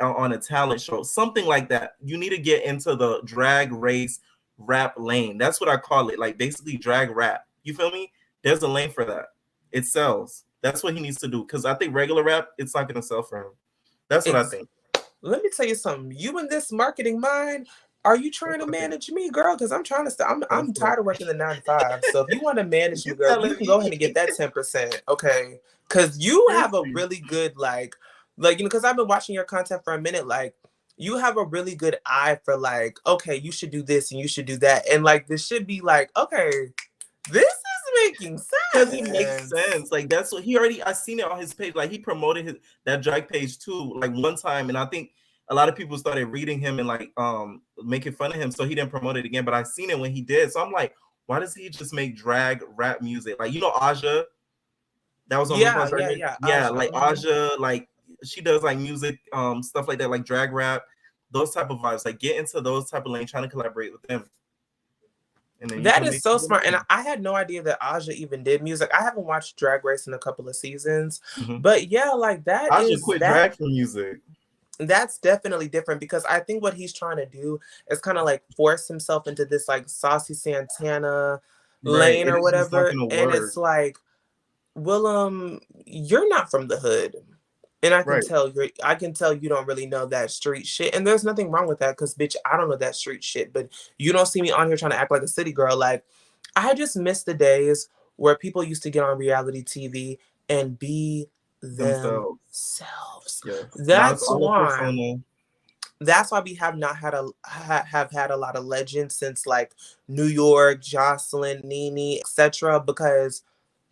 on a talent show, something like that. You need to get into the drag race rap lane. That's what I call it, like basically drag rap. You feel me? There's a lane for that. It sells. That's what he needs to do, because I think regular rap, it's not going to sell for him. That's what I think. Let me tell you something. You in this marketing mind, are you trying to manage me, girl? Because I'm trying to. I'm tired of working the 9 to 5. So if you want to manage me, girl, you can go ahead and get that 10%, okay? Because you have a really good like because I've been watching your content for a minute. Like, you have a really good eye for like, okay, you should do this and you should do that, and like this should be like, okay, this is making sense. Because it makes sense. Like that's what I seen it on his page. Like he promoted that drag page too, like one time, and I think a lot of people started reading him and like making fun of him, so he didn't promote it again. But I seen it when he did, so I'm like, why does he just make drag rap music? Like, you know, Aja, that was on yeah, like Aja, like she does like music, stuff like that, like drag rap, those type of vibes. Like get into those type of lanes, trying to collaborate with them. That is so smart. And I had no idea that Aja even did music. I haven't watched Drag Race in a couple of seasons, but yeah, like that Aja quit drag for music. That's definitely different, because I think what he's trying to do is kind of like force himself into this like Saucy Santana lane or whatever. And it's like, Willem, you're not from the hood. And I can tell you don't really know that street shit. And there's nothing wrong with that, because bitch, I don't know that street shit. But you don't see me on here trying to act like a city girl. Like, I just miss the days where people used to get on reality TV and be themselves. Yes. That's why we have not had a lot of legends since like New York, Jocelyn, Nene, etc. Because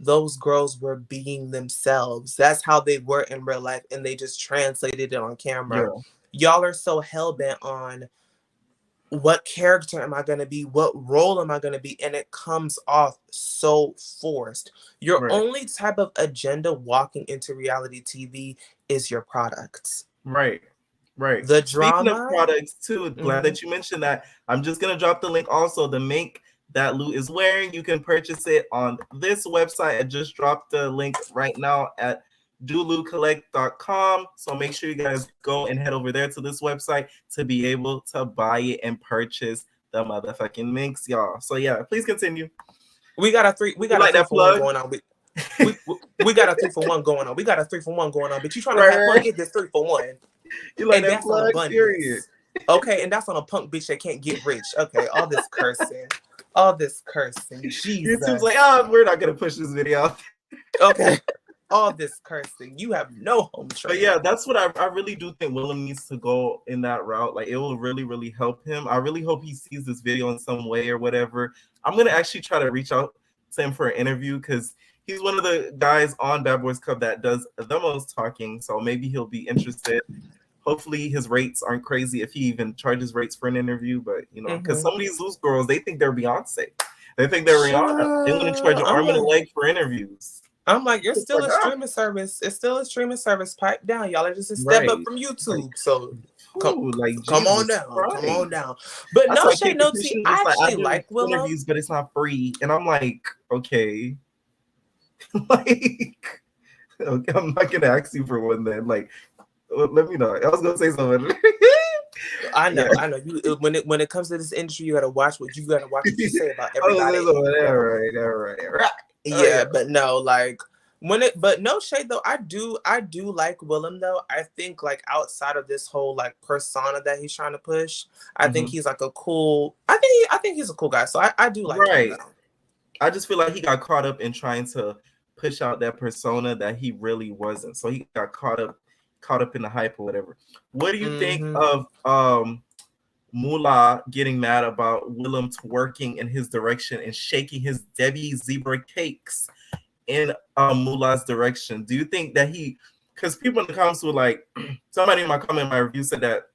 those girls were being themselves. That's how they were in real life, and they just translated it on camera. Y'all are so hell-bent on what character am I going to be? What role am I going to be? And it comes off so forced. Your only type of agenda walking into reality TV is your products. Right. The drama. Speaking of products too, glad that you mentioned that. I'm just going to drop the link also. The make that Lou is wearing, you can purchase it on this website. I just dropped the link right now at dulucollect.com. So make sure you guys go and head over there to this website to be able to buy it and purchase the motherfucking mix, y'all. So yeah, please continue. We got a 3 for 1 going on. We got a 3 for 1 going on. We got a 3 for 1 going on. But you trying to have fun, get this 3 for 1. You like that plug? Period. Okay, and that's on a punk bitch that can't get rich. Okay, all this cursing. Jesus. YouTube's like, oh, we're not gonna push this video. Okay. All this cursing. You have no home training. But yeah, that's what I really do think Willem needs to go in that route. Like, it will really, really help him. I really hope he sees this video in some way or whatever. I'm gonna actually try to reach out to him for an interview, because he's one of the guys on Bad Boys Club that does the most talking. So maybe he'll be interested. Hopefully his rates aren't crazy if he even charges rates for an interview, but you know, because some of these loose girls, they think they're Beyonce. They think they're Rihanna. They want to charge an arm and a leg for interviews. I'm like, you're still a streaming service. It's still a streaming service. Pipe down, y'all. Are just a step up from YouTube. So come on down. But no shade, no tea. I actually like Willem. Interviews, but it's not free. And I'm like, okay. Like, okay, I'm not gonna ask you for one then. Like, let me know. I was gonna say something. I know. You when it comes to this industry, you gotta watch what you say about everybody. All right. Yeah, but no, like but no shade though. I do like Willem though. I think like outside of this whole like persona that he's trying to push, I think he's like a cool. I think he's a cool guy. So I do like him though. I just feel like he got caught up in trying to push out that persona that he really wasn't. So he got caught up in the hype or whatever. What do you think of Mola getting mad about Willem twerking in his direction and shaking his Debbie zebra cakes in Mula's direction? Do you think that because people in the comments were like, somebody in my comment, my review said that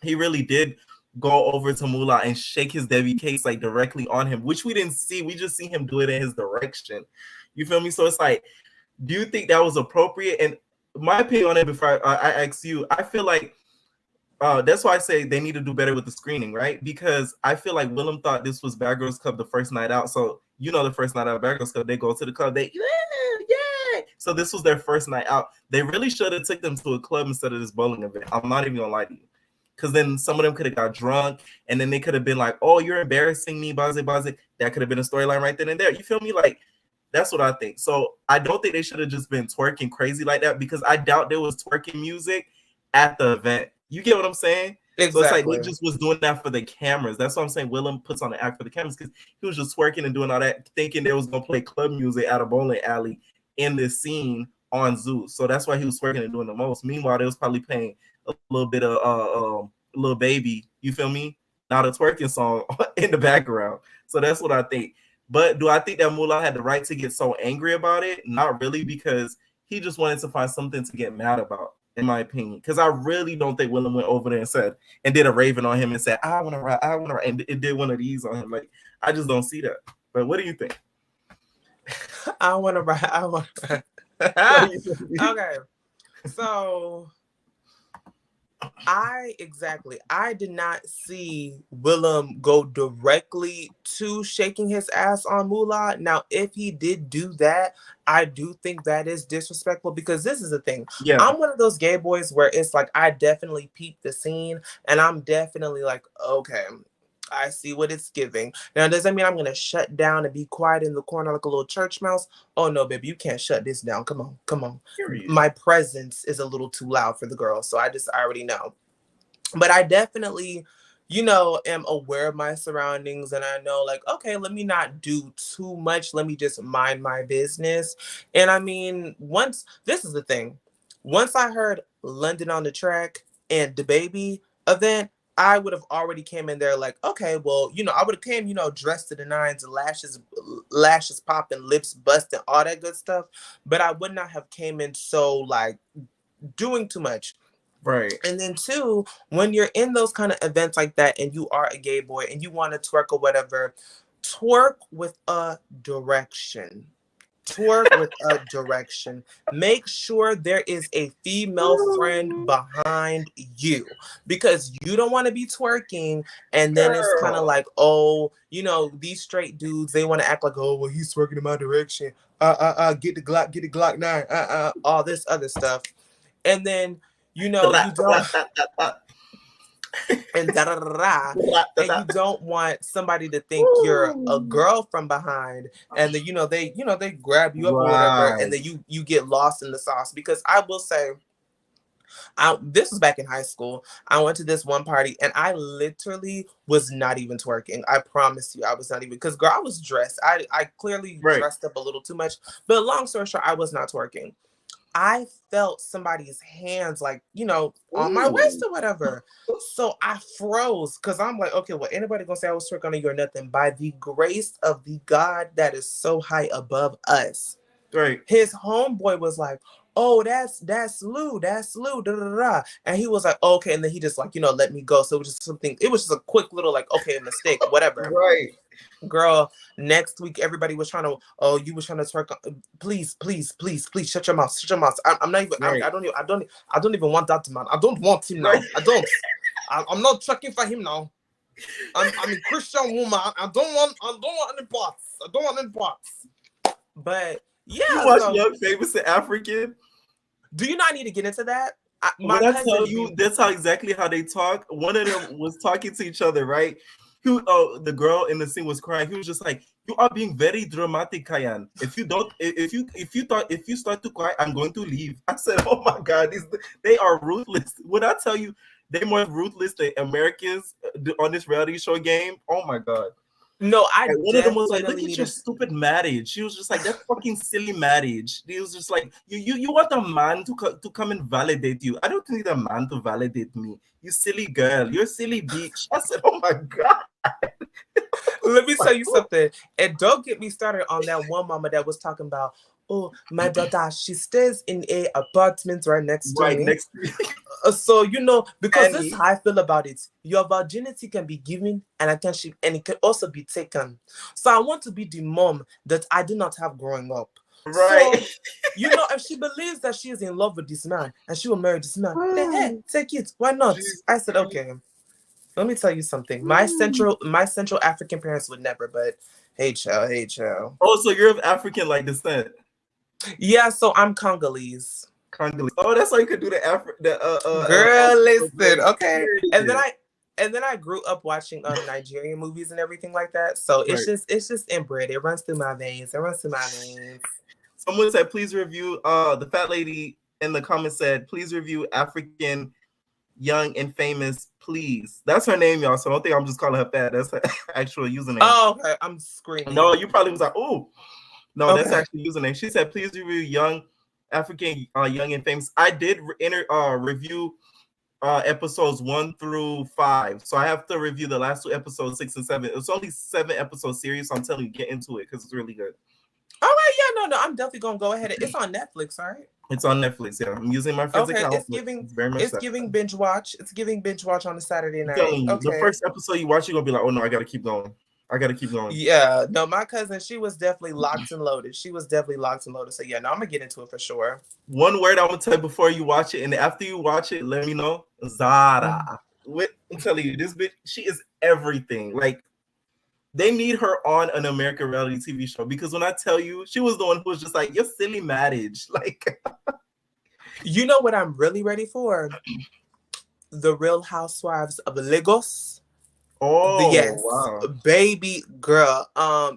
he really did go over to Mola and shake his Debbie case like directly on him, which we didn't see. We just see him do it in his direction. You feel me? So it's like, do you think that was appropriate? And my opinion on it before I ask you, I feel like that's why I say they need to do better with the screening, right? Because I feel like Willem thought this was Bad Girls Club the first night out. So you know the first night out of Bad Girls Club, they go to the club, they yeah. So this was their first night out. They really should have took them to a club instead of this bowling event. I'm not even gonna lie to you. Because then some of them could have got drunk, and then they could have been like, "Oh, you're embarrassing me, baze." That could have been a storyline right then and there. You feel me? Like, that's what I think. So I don't think they should have just been twerking crazy like that, because I doubt there was twerking music at the event. You get what I'm saying? Exactly. So it's like they just was doing that for the cameras. That's what I'm saying. Willem puts on the act for the cameras, because he was just twerking and doing all that, thinking they was gonna play club music at a bowling alley in this scene on Zeus. So that's why he was twerking and doing the most. Meanwhile, they was probably playing a little bit of Little Baby. You feel me? Not a twerking song in the background. So that's what I think. But do I think that Mola had the right to get so angry about it? Not really, because he just wanted to find something to get mad about, in my opinion. Because I really don't think Willem went over there and did a Raven on him and said, I want to ride, and it did one of these on him. Like, I just don't see that. But what do you think? I want to ride. Okay. So I did not see Willem go directly to shaking his ass on Mola. Now, if he did do that, I do think that is disrespectful, because this is the thing. Yeah. I'm one of those gay boys where it's like, I definitely peep the scene and I'm definitely like, okay, I see what it's giving. Now, does that mean I'm going to shut down and be quiet in the corner like a little church mouse? Oh, no, baby, you can't shut this down. Come on. Period. My presence is a little too loud for the girls, so I already know. But I definitely, am aware of my surroundings, and I know, like, okay, let me not do too much. Let me just mind my business. And I mean, this is the thing. Once I heard London on the Track and the Baby event, I would have already came in there like, okay, well, I would have came, dressed to the nines, lashes popping, lips busting, all that good stuff. But I would not have came in so like doing too much. Right. And then two, when you're in those kind of events like that and you are a gay boy and you want to twerk or whatever, twerk with a direction. Make sure there is a female friend behind you, because you don't want to be twerking and then it's kind of like, oh, these straight dudes, they want to act like, oh, well, he's twerking in my direction. Get the Glock 9, all this other stuff. And then, you don't and you don't want somebody to think you're a girl from behind, and then they grab you up or whatever, and then you get lost in the sauce. Because I will say, this was back in high school. I went to this one party and I literally was not even twerking. I promise you, I was not even, because girl, I was dressed. I clearly dressed up a little too much, but long story short, I was not twerking. I felt somebody's hands, like, on my waist or whatever. So I froze, because I'm like, okay, well, anybody gonna say I was twerking on you or nothing? By the grace of the God that is so high above us. Right. His homeboy was like, oh, that's Lou, da da da. And he was like, oh, okay. And then he just like, let me go. So it was just a quick little like, okay, mistake, whatever. Right. Girl, next week everybody was trying to, oh, you was trying to twerk. Please, shut your mouth. I'm not even. Right. I don't even want that man. I don't want him now. I don't. I'm not twerking for him now. I'm a Christian woman. I don't want any parts. But yeah, you watch Young, Famous, and African. Do you not need to get into that? That's exactly how they talk. One of them was talking to each other, right? The girl in the scene was crying. He was just like, "You are being very dramatic, Kayan. If you start to cry, I'm going to leave." I said, "Oh my God, they are ruthless." When I tell you, they're more ruthless than Americans on this reality show game. Oh my God. No, one of them was like, "Look at your stupid marriage." She was just like, "That fucking silly marriage." He was just like, "You want a man to come and validate you? I don't need a man to validate me. You silly girl. You're a silly bitch." I said, "Oh my God." Let me tell you something, and don't get me started on that one mama that was talking about, oh, my daughter, she stays in a apartment right next to Right me. next to me. So, you know, because this is Annie. how I feel about it. Your virginity can be given and it can also be taken. So I want to be the mom that I did not have growing up. Right. So, you know, if she believes that she is in love with this man and she will marry this man, then hey, take it. Why not? Jesus. I said, okay. Let me tell you something. My Central African parents would never, but hey child. Oh, so you're of African like descent. Yeah, so I'm Congolese. Congolese. Oh, that's why you could do the Girl, listen, accent. okay. And then I grew up watching Nigerian movies and everything like that. So it's just inbred. It runs through my veins. Someone said, please review. The fat lady in the comments said, please review African Young and Famous, please. That's her name, y'all. So I don't think I'm just calling her fat. That's her actual username. Oh, okay. I'm screaming. No, you probably was like, oh. No, okay. That's actually username. She said, please review Young African Young and Famous. I did review episodes 1 through 5. So I have to review the last 2 episodes, 6 and 7. It's only 7 episode series, so I'm telling you, get into it because it's really good. All right, yeah, no, I'm definitely gonna go ahead. It's on Netflix, right? It's on Netflix, yeah. I'm using my friend's account. It's giving binge watch. It's giving binge watch on a Saturday night. You, the first episode you watch, you're gonna be like, oh no, I gotta keep going. Yeah, no, my cousin, she was definitely locked and loaded. So yeah, no, I'm gonna get into it for sure. One word I'm gonna tell you before you watch it, and after you watch it, let me know. Zara. I'm telling you, this bitch, she is everything. Like, they need her on an American reality TV show because when I tell you, she was the one who was just like, you're silly marriage. Like, you know what I'm really ready for? The Real Housewives of Lagos. Oh, yes, wow. Baby girl.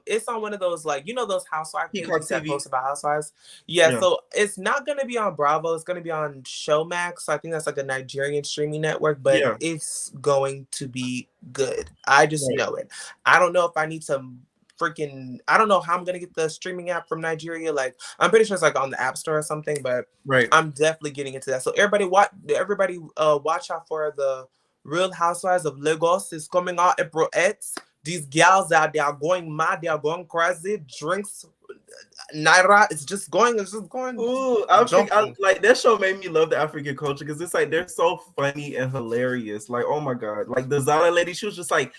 It's on one of those, like, you know, those housewife pages that post about housewives. Yeah, so it's not gonna be on Bravo. It's gonna be on Showmax. So I think that's like a Nigerian streaming network, but it's going to be good. I just know it. I don't know if I need to I don't know how I'm gonna get the streaming app from Nigeria. Like, I'm pretty sure it's like on the App Store or something, but I'm definitely getting into that. So everybody watch out for the Real Housewives of Lagos. Is coming out April 8th. These gals out there are going mad. They are going crazy. Drinks, Naira. It's just going. Ooh, I like that show made me love the African culture because it's like they're so funny and hilarious. Like, oh my god, like the Zara lady, she was just like,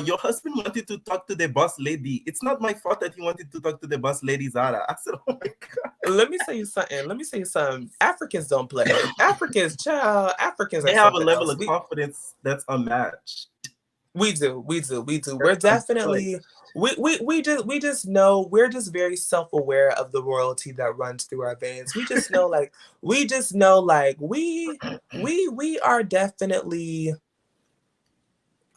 your husband wanted to talk to the boss lady. It's not my fault that he wanted to talk to the boss lady, Zara. I said, oh my god. Let me say you something. Africans don't play. Africans they have a level of confidence that's unmatched. We do. We're definitely we just know we're just very self-aware of the royalty that runs through our veins. We just know we are definitely.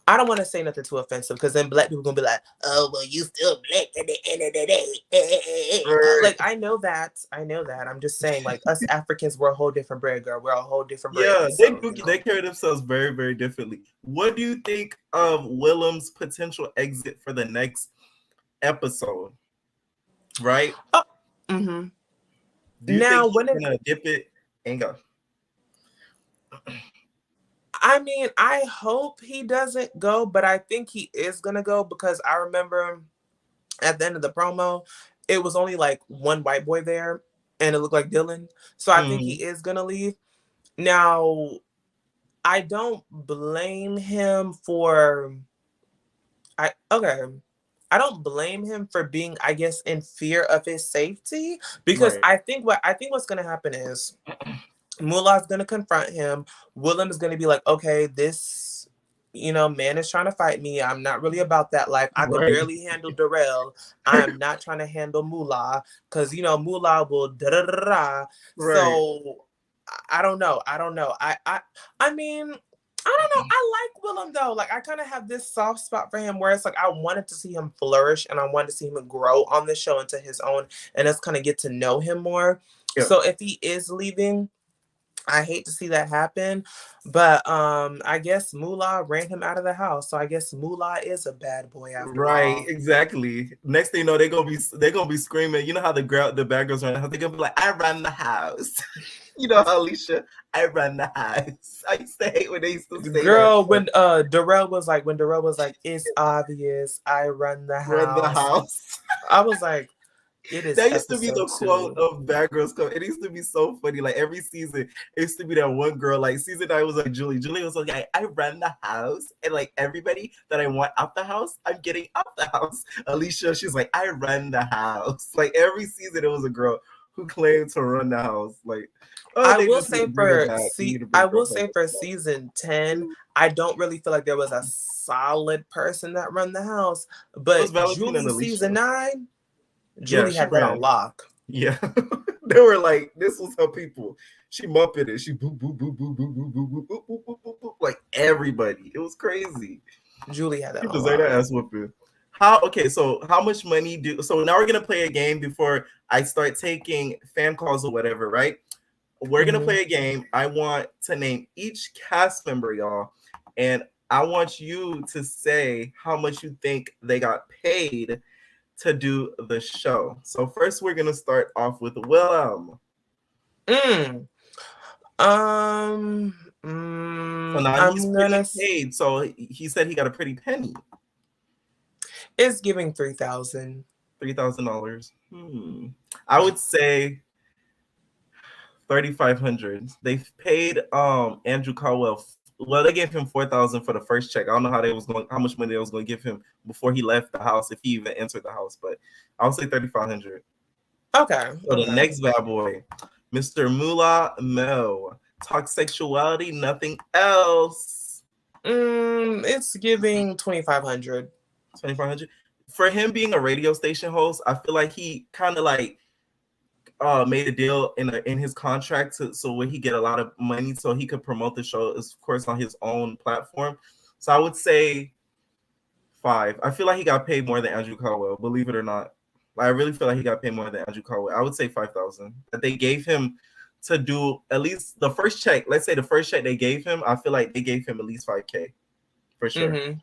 I don't want to say nothing too offensive because then black people gonna be like, oh well, you still black at the end of the day. Like, I know that. I'm just saying, like, us Africans, we're a whole different breed, girl. We're a whole different breed. Yeah, they carry themselves very, very differently. What do you think of Willem's potential exit for the next episode? Right? Mm-hmm. Do you think he's gonna dip it and go? I mean, I hope he doesn't go, but I think he is gonna go because I remember at the end of the promo, it was only like one white boy there, and it looked like Dylan. So I think he is gonna leave. Now, I don't blame him for. I don't blame him for being, I guess, in fear of his safety because I think what's gonna happen is. Mula's gonna confront him. Willem is gonna be like, okay, this, man is trying to fight me. I'm not really about that life. I could barely handle Darrell. I'm not trying to handle Mula because Mula will da-da-da-da. So I don't know. I mean, I don't know. I like Willem though. Like, I kind of have this soft spot for him where it's like I wanted to see him flourish and I wanted to see him grow on the show into his own and us kind of get to know him more. Yeah. So if he is leaving, I hate to see that happen, but I guess Mola ran him out of the house. So I guess Mola is a bad boy after all. Exactly. Next thing you know, they're gonna be screaming. You know how the bad girls run? How they gonna be like, I ran the house. You know how Alicia, I ran the house. I used to hate when they used to say girl, that. When Darrell was like, it's obvious, I run the house. Run the house. I was like, It is That used to be the episode quote 2. of Bad Girls Club. It used to be so funny. Like every season, it used to be that one girl. Like season 9 was like Julie. Julie was like, I run the house, and like everybody that I want out the house, I'm getting out the house. Alicia, she's like, I run the house. Like every season, it was a girl who claimed to run the house. Like, oh, I they will just need say to bring it for back. They need to bring I will girls say back. for season 10, I don't really feel like there was a solid person that run the house. It was But Valentina and Julie Alicia. season 9, Yeah, Julie she had that on ran. lock. Yeah, they were like, this was her people. She muppet it. She boop boop boop boop boop boop boop boop boop boop boop boop boop, like everybody. It was crazy. Julie had that She on deserved that lock. ass whooping. How? Okay, so how much money do? So now we're gonna play a game before I start taking fan calls or whatever, right? We're gonna play a game. I want to name each cast member, y'all, and I want you to say how much you think they got paid to do the show. So first, we're gonna start off with Willem. So now he's pretty paid. So he said he got a pretty penny. It's giving $3,000. $3,000. I would say 3,500. They paid Andrew Caldwell. Well, they gave him 4,000 for the first check. I don't know how much money they was going to give him before he left the house, if he even entered the house. But I would say 3,500. Okay. So the next bad boy, Mr. Mola Mel. Talk sexuality, nothing else. It's giving 2,500. 2,500. For him being a radio station host, I feel like he kind of like made a deal in his contract so where he get a lot of money so he could promote the show, of course, on his own platform. So I would say 5. I feel like he got paid more than Andrew Caldwell, believe it or not. I really feel like he got paid more than Andrew Caldwell. I would say 5,000. That they gave him to do at least the first check. Let's say the first check they gave him, I feel like they gave him at least 5K for sure.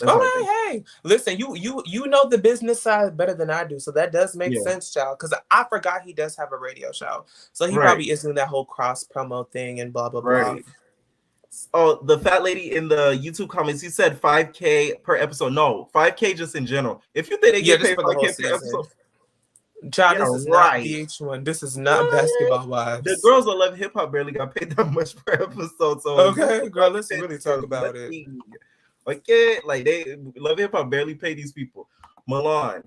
Okay, hey, listen, you know the business side better than I do, so that does make sense, child. Because I forgot he does have a radio show, so he probably is doing that whole cross promo thing and blah blah blah. Oh, the fat lady in the YouTube comments, you said 5K per episode. No, 5K just in general. If you think they get paid for the 5K whole per season. episode, child, this is not VH1. This is not Basketball Wives. The girls that love hip hop barely got paid that much per episode. So okay, girl, let's really talk about it. Okay, like they love hip hop barely pay these people. Milan.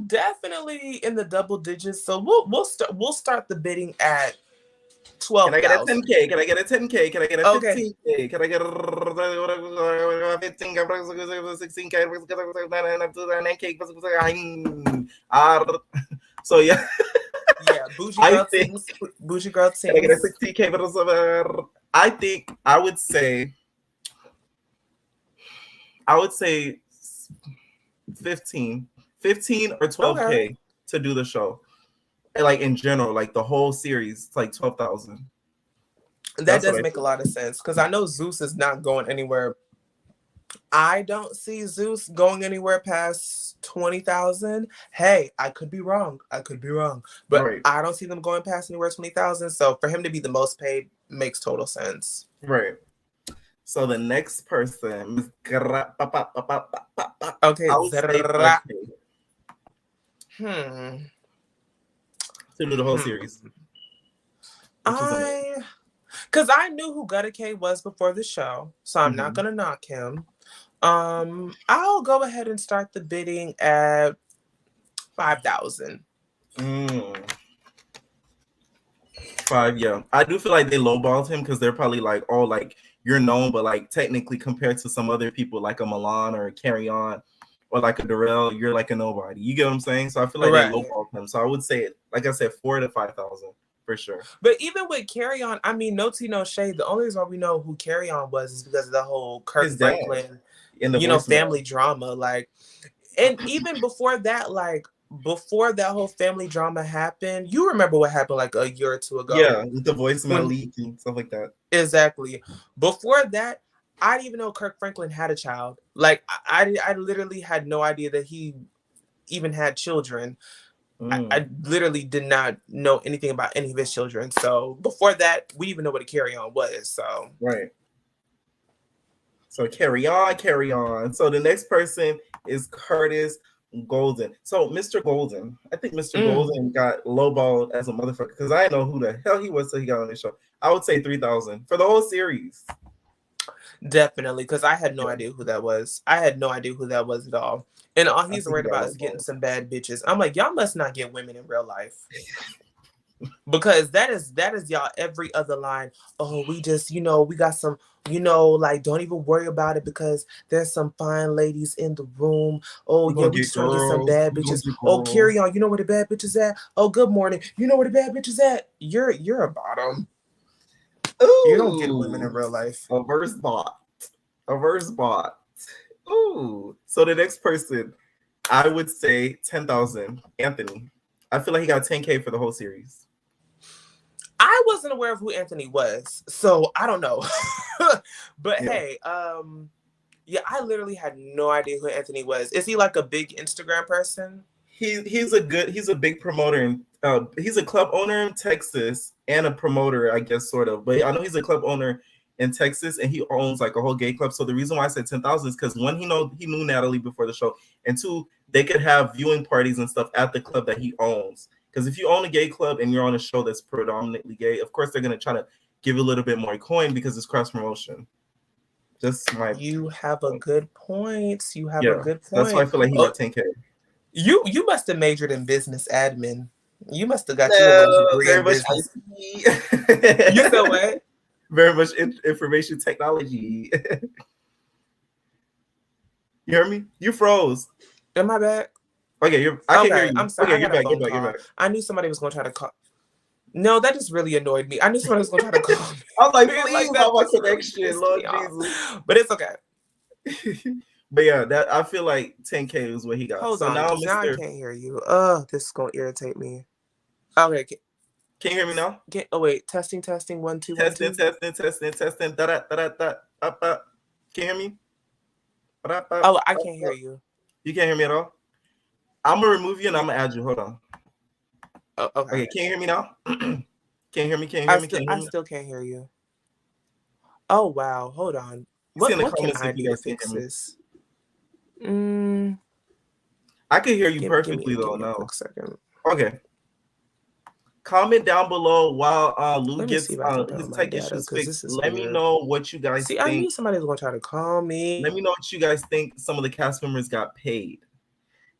Definitely in the double digits. So we'll start the bidding at 12,000. Can I get a 10K? Can I get a 10K? Can I get a 15K? Can I get a 15K? 16K? So yeah. Yeah, bougie girl teams. Can I get a 16K? I think I would say 15 or 12K to do the show. Like in general, like the whole series, it's like 12,000. That does make a lot of sense because I know Zeus is not going anywhere. I don't see Zeus going anywhere past 20,000. Hey, I could be wrong. But I don't see them going past anywhere 20,000. So for him to be the most paid makes total sense. Right. So the next person, okay, to do the whole series. Because I knew who Gutta K was before the show, so I'm not gonna knock him. I'll go ahead and start the bidding at 5,000. 5, yeah. I do feel like they lowballed him because they're probably like, oh, like you're known, but like technically compared to some other people like a Milan or a Carry On or like a Darrell, you're like a nobody. You get what I'm saying? So I feel like they lowballed him. So I would say, like I said, 4,000 to 5,000 for sure. But even with Carry On, I mean, no tea, no shade. The only reason why we know who Carry On was is because of the whole Kirk Franklin, family drama. Like, and even before that, like before that whole family drama happened, you remember what happened like a year or two ago? Yeah, with the voicemail leak and stuff like that. Exactly. Before that, I didn't even know Kirk Franklin had a child. Like, I literally had no idea that he even had children. I literally did not know anything about any of his children. So before that, we even know what a Carry On was. So So carry on. So the next person is Curtis Golden. So Mr. Golden, I think Mr. Golden got lowballed as a motherfucker because I didn't know who the hell he was till he got on this show. I would say 3,000 for the whole series. Definitely, because I had no idea who that was. I had no idea who that was at all. And all he's worried about is getting some bad bitches. I'm like, y'all must not get women in real life. Because that is y'all every other line. Oh, we just, we got some, like, don't even worry about it because there's some fine ladies in the room. Oh, yeah, we just trying to get some bad bitches. Oh, carry on. You know where the bad bitch is at? Oh, good morning. You know where the bad bitch is at? You're a bottom. Ooh, you don't get women in real life. A verse bot. Ooh. So the next person, I would say 10,000. Anthony. I feel like he got 10K for the whole series. I wasn't aware of who Anthony was, so I don't know. But hey, yeah, I literally had no idea who Anthony was. Is he like a big Instagram person? He's a big promoter, and he's a club owner in Texas and a promoter, I guess, sort of. But I know he's a club owner in Texas, and he owns like a whole gay club. So the reason why I said 10,000 is because one, he knew Natalie before the show, and two, they could have viewing parties and stuff at the club that he owns. Because if you own a gay club and you're on a show that's predominantly gay, of course they're gonna try to give you a little bit more coin because it's cross promotion. You have a good point. You have a good point. That's why I feel like he got 10K. You must have majored in business admin. You must have got you a little degree in business. You know what? Very much information technology. You hear me? You froze. Am I back? Okay, I can hear you. I'm sorry. Okay, you're back. I knew somebody was going to try to call. No, that just really annoyed me. I knew somebody was going to try to call me. I was like, please, have my connection, Lord Jesus. But it's okay. But yeah, I feel like 10K is what he got. Hold on, now I can't hear you. This is going to irritate me. Okay. Can you hear me now? Oh wait, testing, 1 2 testing. 1 2. Testing. Da. Can you hear me? Oh, I can't hear you. You can't hear me at all? I'm gonna remove you and I'm gonna add you. Hold on. Oh, okay. Can you hear me now? Can you hear me? I still can't hear you. Oh wow, hold on. What can I do to fix this? I can hear you perfectly though now. Okay. Comment down below while Lou gets his tech issues fixed. Let me know what you guys think. I knew somebody was going to try to call me. Let me know what you guys think some of the cast members got paid.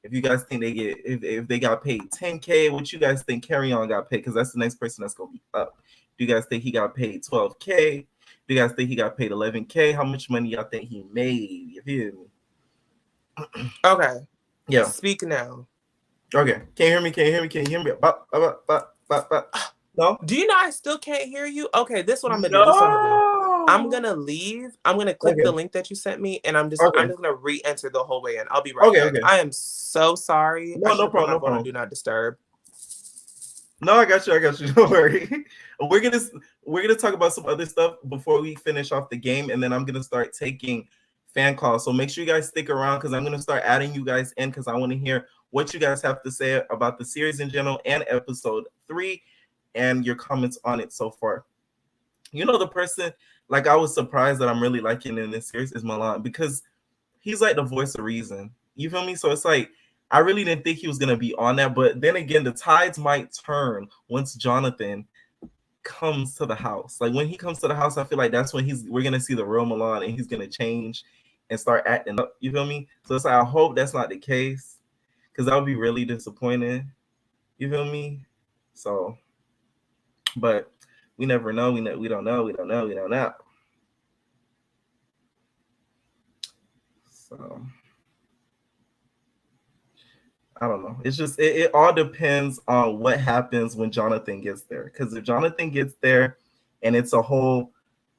If you guys think if they got paid 10K, what you guys think Carry On got paid? Because that's the next person that's going to be up. Do you guys think he got paid 12K? Do you guys think he got paid 11K? How much money y'all think he made? You feel me? Okay. Yeah. Speak now. Okay. Can you hear me? No. Do you know I still can't hear you? Okay, this is what I'm gonna do. I'm gonna leave. I'm gonna click the link that you sent me, and I'm just gonna re-enter the whole way in. I'll be right back. Okay. I am so sorry. No problem. Do not disturb. No, I got you. Don't worry. We're gonna talk about some other stuff before we finish off the game, and then I'm gonna start taking fan calls. So make sure you guys stick around because I'm gonna start adding you guys in because I want to hear what you guys have to say about the series in general and episode 3 and your comments on it so far. You know, the person like I was surprised that I'm really liking in this series is Milan because he's like the voice of reason. You feel me? So it's like I really didn't think he was gonna be on that, but then again, the tides might turn once Jonathan comes to the house. Like when he comes to the house, I feel like that's when we're gonna see the real Milan and he's gonna change and start acting up. You feel me? So it's like I hope that's not the case. Because that would be really disappointing. You feel me? So, but we never know. We don't know. So, I don't know. It's just, it all depends on what happens when Jonathan gets there. Because if Jonathan gets there and it's a whole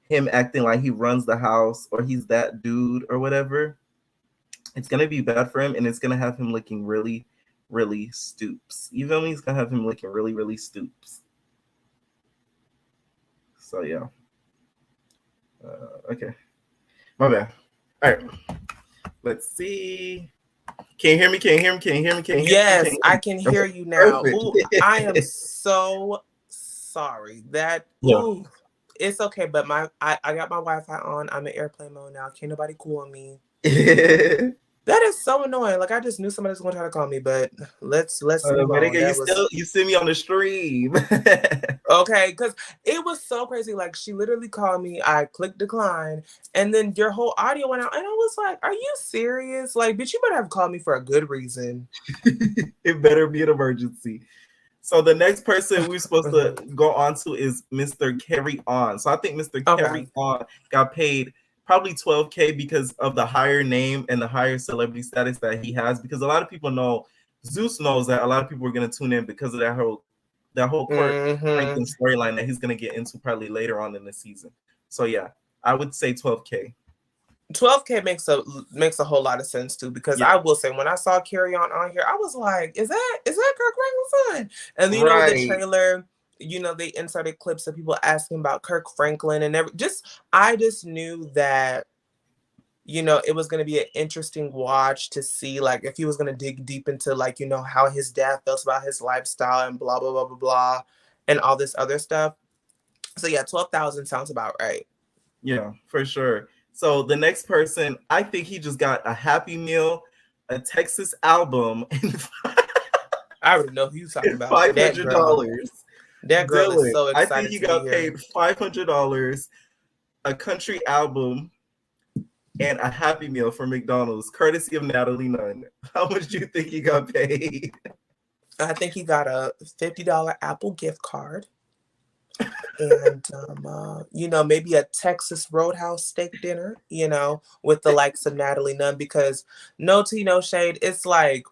him acting like he runs the house or he's that dude or whatever, it's going to be bad for him and it's going to have him looking really, really stoops. You feel me? It's going to have him looking really, really stoops. So, yeah. Okay. My bad. All right. Let's see. Can you hear me? Yes, I can hear you now. Ooh, I am so sorry. Ooh, it's okay, but I got my Wi-Fi on. I'm in airplane mode now. Can't nobody call me. That is so annoying. Like I just knew somebody was going to try to call me, but let's move on. You see me on the stream. Okay, because it was so crazy. Like she literally called me. I clicked decline, and then your whole audio went out, and I was like, "Are you serious? Like, bitch, you better have called me for a good reason. It better be an emergency." So the next person we're supposed to go on to is Mr. Carry On. So I think Mr. Carry On got paid probably $12K because of the higher name and the higher celebrity status that he has. Because a lot of people know, Zeus knows that a lot of people are going to tune in because of that whole Kurt Franklin storyline that he's going to get into probably later on in the season. So yeah, I would say 12K. 12K makes a whole lot of sense too, because I will say when I saw Carry On here, I was like, is that Kirk Franklin's son? And you know the trailer, you know, they inserted clips of people asking about Kirk Franklin and I just knew that, you know, it was going to be an interesting watch to see, like, if he was going to dig deep into, like, you know, how his dad felt about his lifestyle and blah, blah, blah, blah, blah, and all this other stuff. So yeah, 12,000 sounds about right. Yeah, for sure. So the next person, I think he just got a Happy Meal, a Texas album, and I already know who you're talking about. $500. That girl Dueling. is so excited. I think he got paid $500, a country album, and a Happy Meal from McDonald's, courtesy of Natalie Nunn. How much do you think he got paid? I think he got a $50 Apple gift card. And you know, maybe a Texas Roadhouse steak dinner, you know, with the likes of Natalie Nunn, because no tea, no shade. It's like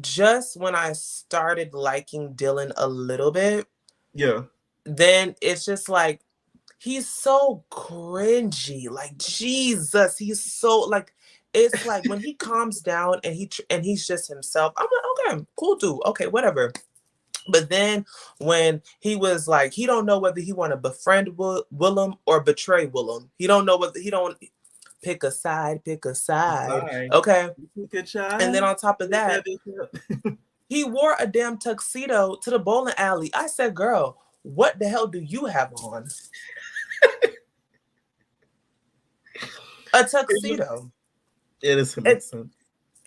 just when I started liking Dylan a little bit, then it's just like he's so cringy. Like Jesus, he's so like, it's like when he calms down and he's just himself, I'm like, okay, cool dude, okay, whatever. But then when he was like, he don't know whether he want to befriend Willem or betray Willem. He don't know whether he don't pick a side. Okay. And then on top of that, he wore a damn tuxedo to the bowling alley. I said, girl, what the hell do you have on? A tuxedo. It doesn't make sense.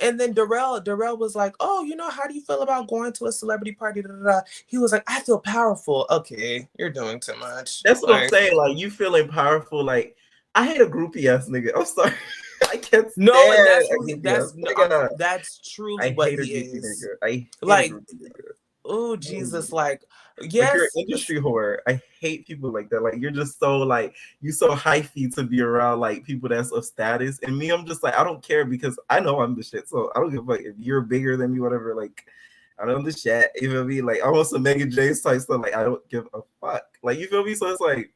And then Darrell was like, oh, you know, how do you feel about going to a celebrity party? Da, da, da. He was like, I feel powerful. Okay, you're doing too much. That's what I'm saying. Like, you feeling powerful. Like, I hate a groupie ass nigga. I'm sorry. I can't stand that's truly what he is. Nigga. I hate like, oh Jesus, like, yes, like you're an industry whore. I hate people like that. Like, you're just so like, you so hyphy to be around like people that's of status. And me, I'm just like, I don't care because I know I'm the shit. So I don't give a fuck if you're bigger than me, whatever. Like, I know I'm the shit. You feel me? Like, almost a Megan James type stuff. Like, I don't give a fuck. Like, you feel me? So it's like,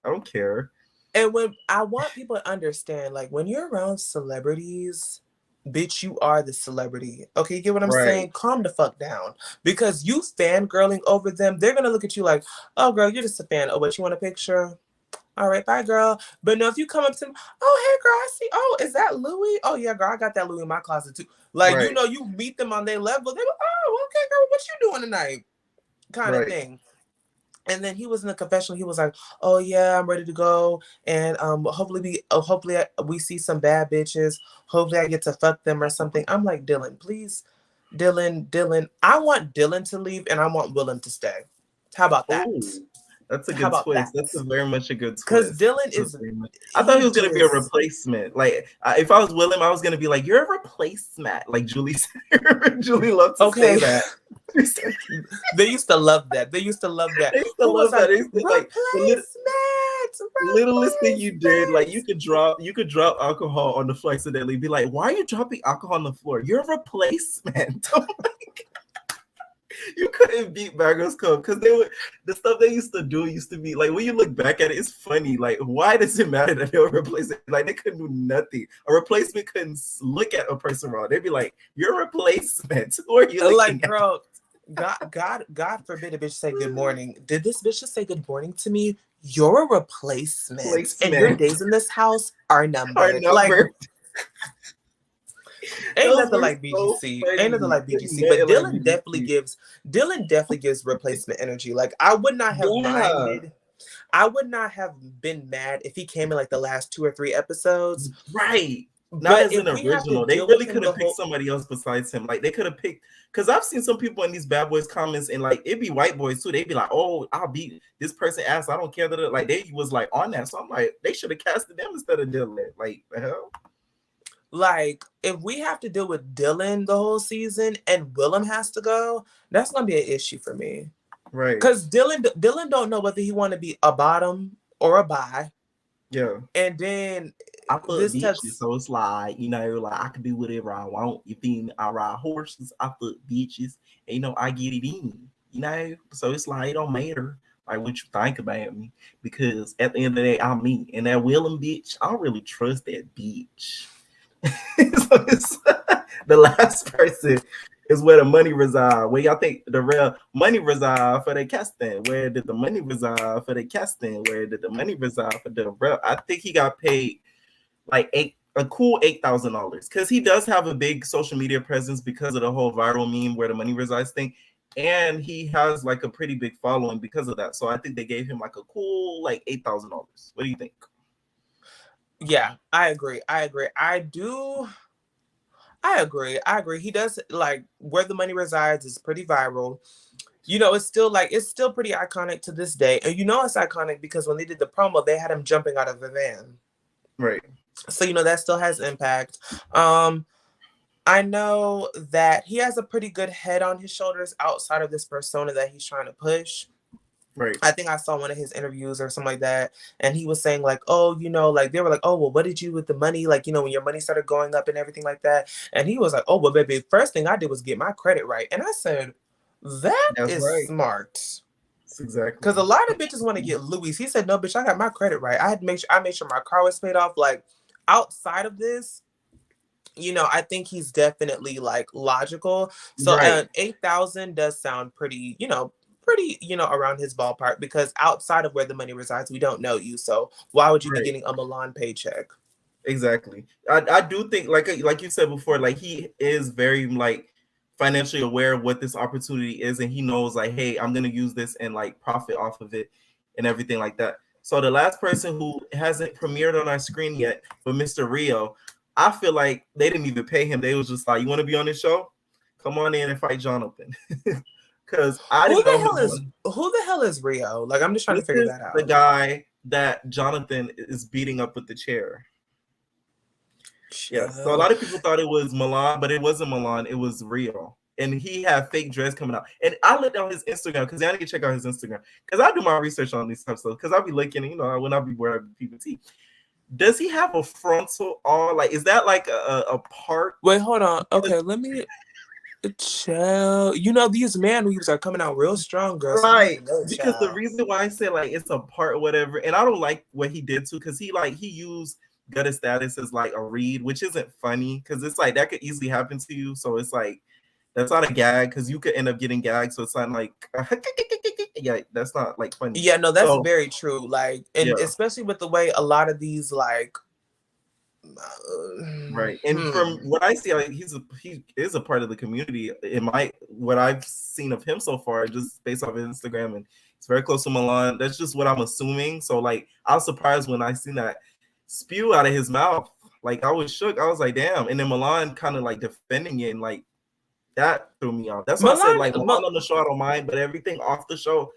I don't care. And when I want people to understand, like, when you're around celebrities, bitch, you are the celebrity. Okay, you get what I'm saying? Calm the fuck down. Because you fangirling over them, they're gonna look at you like, oh girl, you're just a fan. Oh, but you want a picture? All right, bye, girl. But no, if you come up to them, oh, hey girl, I see. Oh, is that Louis? Oh yeah, girl, I got that Louis in my closet too. Like, you know, you meet them on their level. They're like, oh, okay, girl, what you doing tonight? Kind of thing. And then he was in the confessional. He was like, "Oh yeah, I'm ready to go, and hopefully we see some bad bitches. Hopefully I get to fuck them or something." I'm like, Dylan, please, Dylan. I want Dylan to leave, and I want Willem to stay. How about that? Ooh, that's a good twist. That's very much a good twist. Because Dylan is. I thought he was gonna be a replacement. Like, if I was Willem, I was gonna be like, "You're a replacement." Like Julie loved to say that. They used to love that. They used to love that. Littlest thing you did, like you could drop alcohol on the floor accidentally. Be like, why are you dropping alcohol on the floor? You're a replacement. You couldn't beat Bad Girls Club because the stuff they used to do used to be like, when you look back at it, it's funny. Like, why does it matter that they were replacing? Like, they couldn't do nothing. A replacement couldn't look at a person wrong. They'd be like, "You're a replacement." Who are you like, girl? God forbid a bitch say good morning. Did this bitch just say good morning to me? You're a replacement. And your days in this house are numbered. Like, ain't nothing like BGC. Ain't nothing like BGC. But Dylan definitely gives replacement energy. Like, I would not have minded. I would not have been mad if he came in like the last 2 or 3 episodes. Right. not But as an if we have to original. They deal with really him could the have picked whole, somebody else besides him. Like they could have picked, because I've seen some people in these bad boys comments and like it'd be white boys too. They'd be like, "Oh, I'll beat this person ass. I don't care that." Like they was like on that. So I'm like, they should have casted them instead of Dylan. Like the hell. like, if we have to deal with Dylan the whole season and Willem has to go, that's gonna be an issue for me. Right. Because Dylan don't know whether he want to be a bottom or a bi. Yeah. And then I fuck this bitches, so it's like, you know, like I can do whatever I want. You feel me? I ride horses, I fuck bitches, and you know, I get it in. You know, so it's like it don't matter like what you think about me, because at the end of the day, I'm me. And that Willem bitch, I don't really trust that bitch. So it's the last person is where the money reside. Where y'all think the real money reside for the casting? Where did the money reside for the casting? Where did the money reside for the real? I think he got paid like a cool $8,000 because he does have a big social media presence because of the whole viral meme where the money resides thing, and he has like a pretty big following because of that. So I think they gave him like a cool like $8,000. What do you think? Yeah, I agree. I agree. He does, like, where the money resides is pretty viral. You know, it's still pretty iconic to this day. And you know it's iconic because when they did the promo, they had him jumping out of the van. Right. So, you know, that still has impact. I know that he has a pretty good head on his shoulders outside of this persona that he's trying to push. Right. I think I saw one of his interviews or something like that, and he was saying like, oh, you know, like they were like, oh, well, what did you with the money? Like, you know, when your money started going up and everything like that. And he was like, oh, well, baby, first thing I did was get my credit right. And I said, that's right. smart. That's exactly. Because a lot of bitches want to get Louis. He said, no, bitch, I got my credit right. I made sure my car was paid off. Like, outside of this, you know, I think he's definitely like logical. So Right. 8,000 does sound pretty, you know, around his ballpark, because outside of where the money resides, we don't know you. So why would you be getting a Milan paycheck? Exactly. I do think like you said before, like he is very like financially aware of what this opportunity is, and he knows like, hey, I'm gonna use this and like profit off of it and everything like that. So the last person who hasn't premiered on our screen yet, but Mr. Rio, I feel like they didn't even pay him. They was just like, you want to be on this show? Come on in and fight Jonathan. Because I didn't know who the hell is Rio? Like, I'm just trying to figure that out. The guy that Jonathan is beating up with the chair. Yeah, so a lot of people thought it was Milan, but it wasn't Milan. It was Rio, and he had fake dress coming out. And I looked on his Instagram because I need to check out his Instagram because I do my research on these types of stuff because I'll be looking, you know, when I be wearing PPT. Does he have a frontal or like is that like a part? Wait, hold on. Okay, let me chill. You know, these man weaves are coming out real strong, girl. Right. Because the reason why I say like it's a part or whatever, and I don't like what he did too, because he used gutter status as like a read, which isn't funny because it's like that could easily happen to you. So it's like that's not a gag because you could end up getting gagged. So it's not like yeah, that's not like funny. Yeah, no, that's very true. Like, and especially with the way a lot of these like right. And from what I see, like, he is a part of the community. What I've seen of him so far, just based off of Instagram, and it's very close to Milan. That's just what I'm assuming. So like I was surprised when I seen that spew out of his mouth. Like I was shook. I was like, damn. And then Milan kind of like defending it, and like that threw me off. That's why I said like Milan on the show I don't mind, but everything off the show,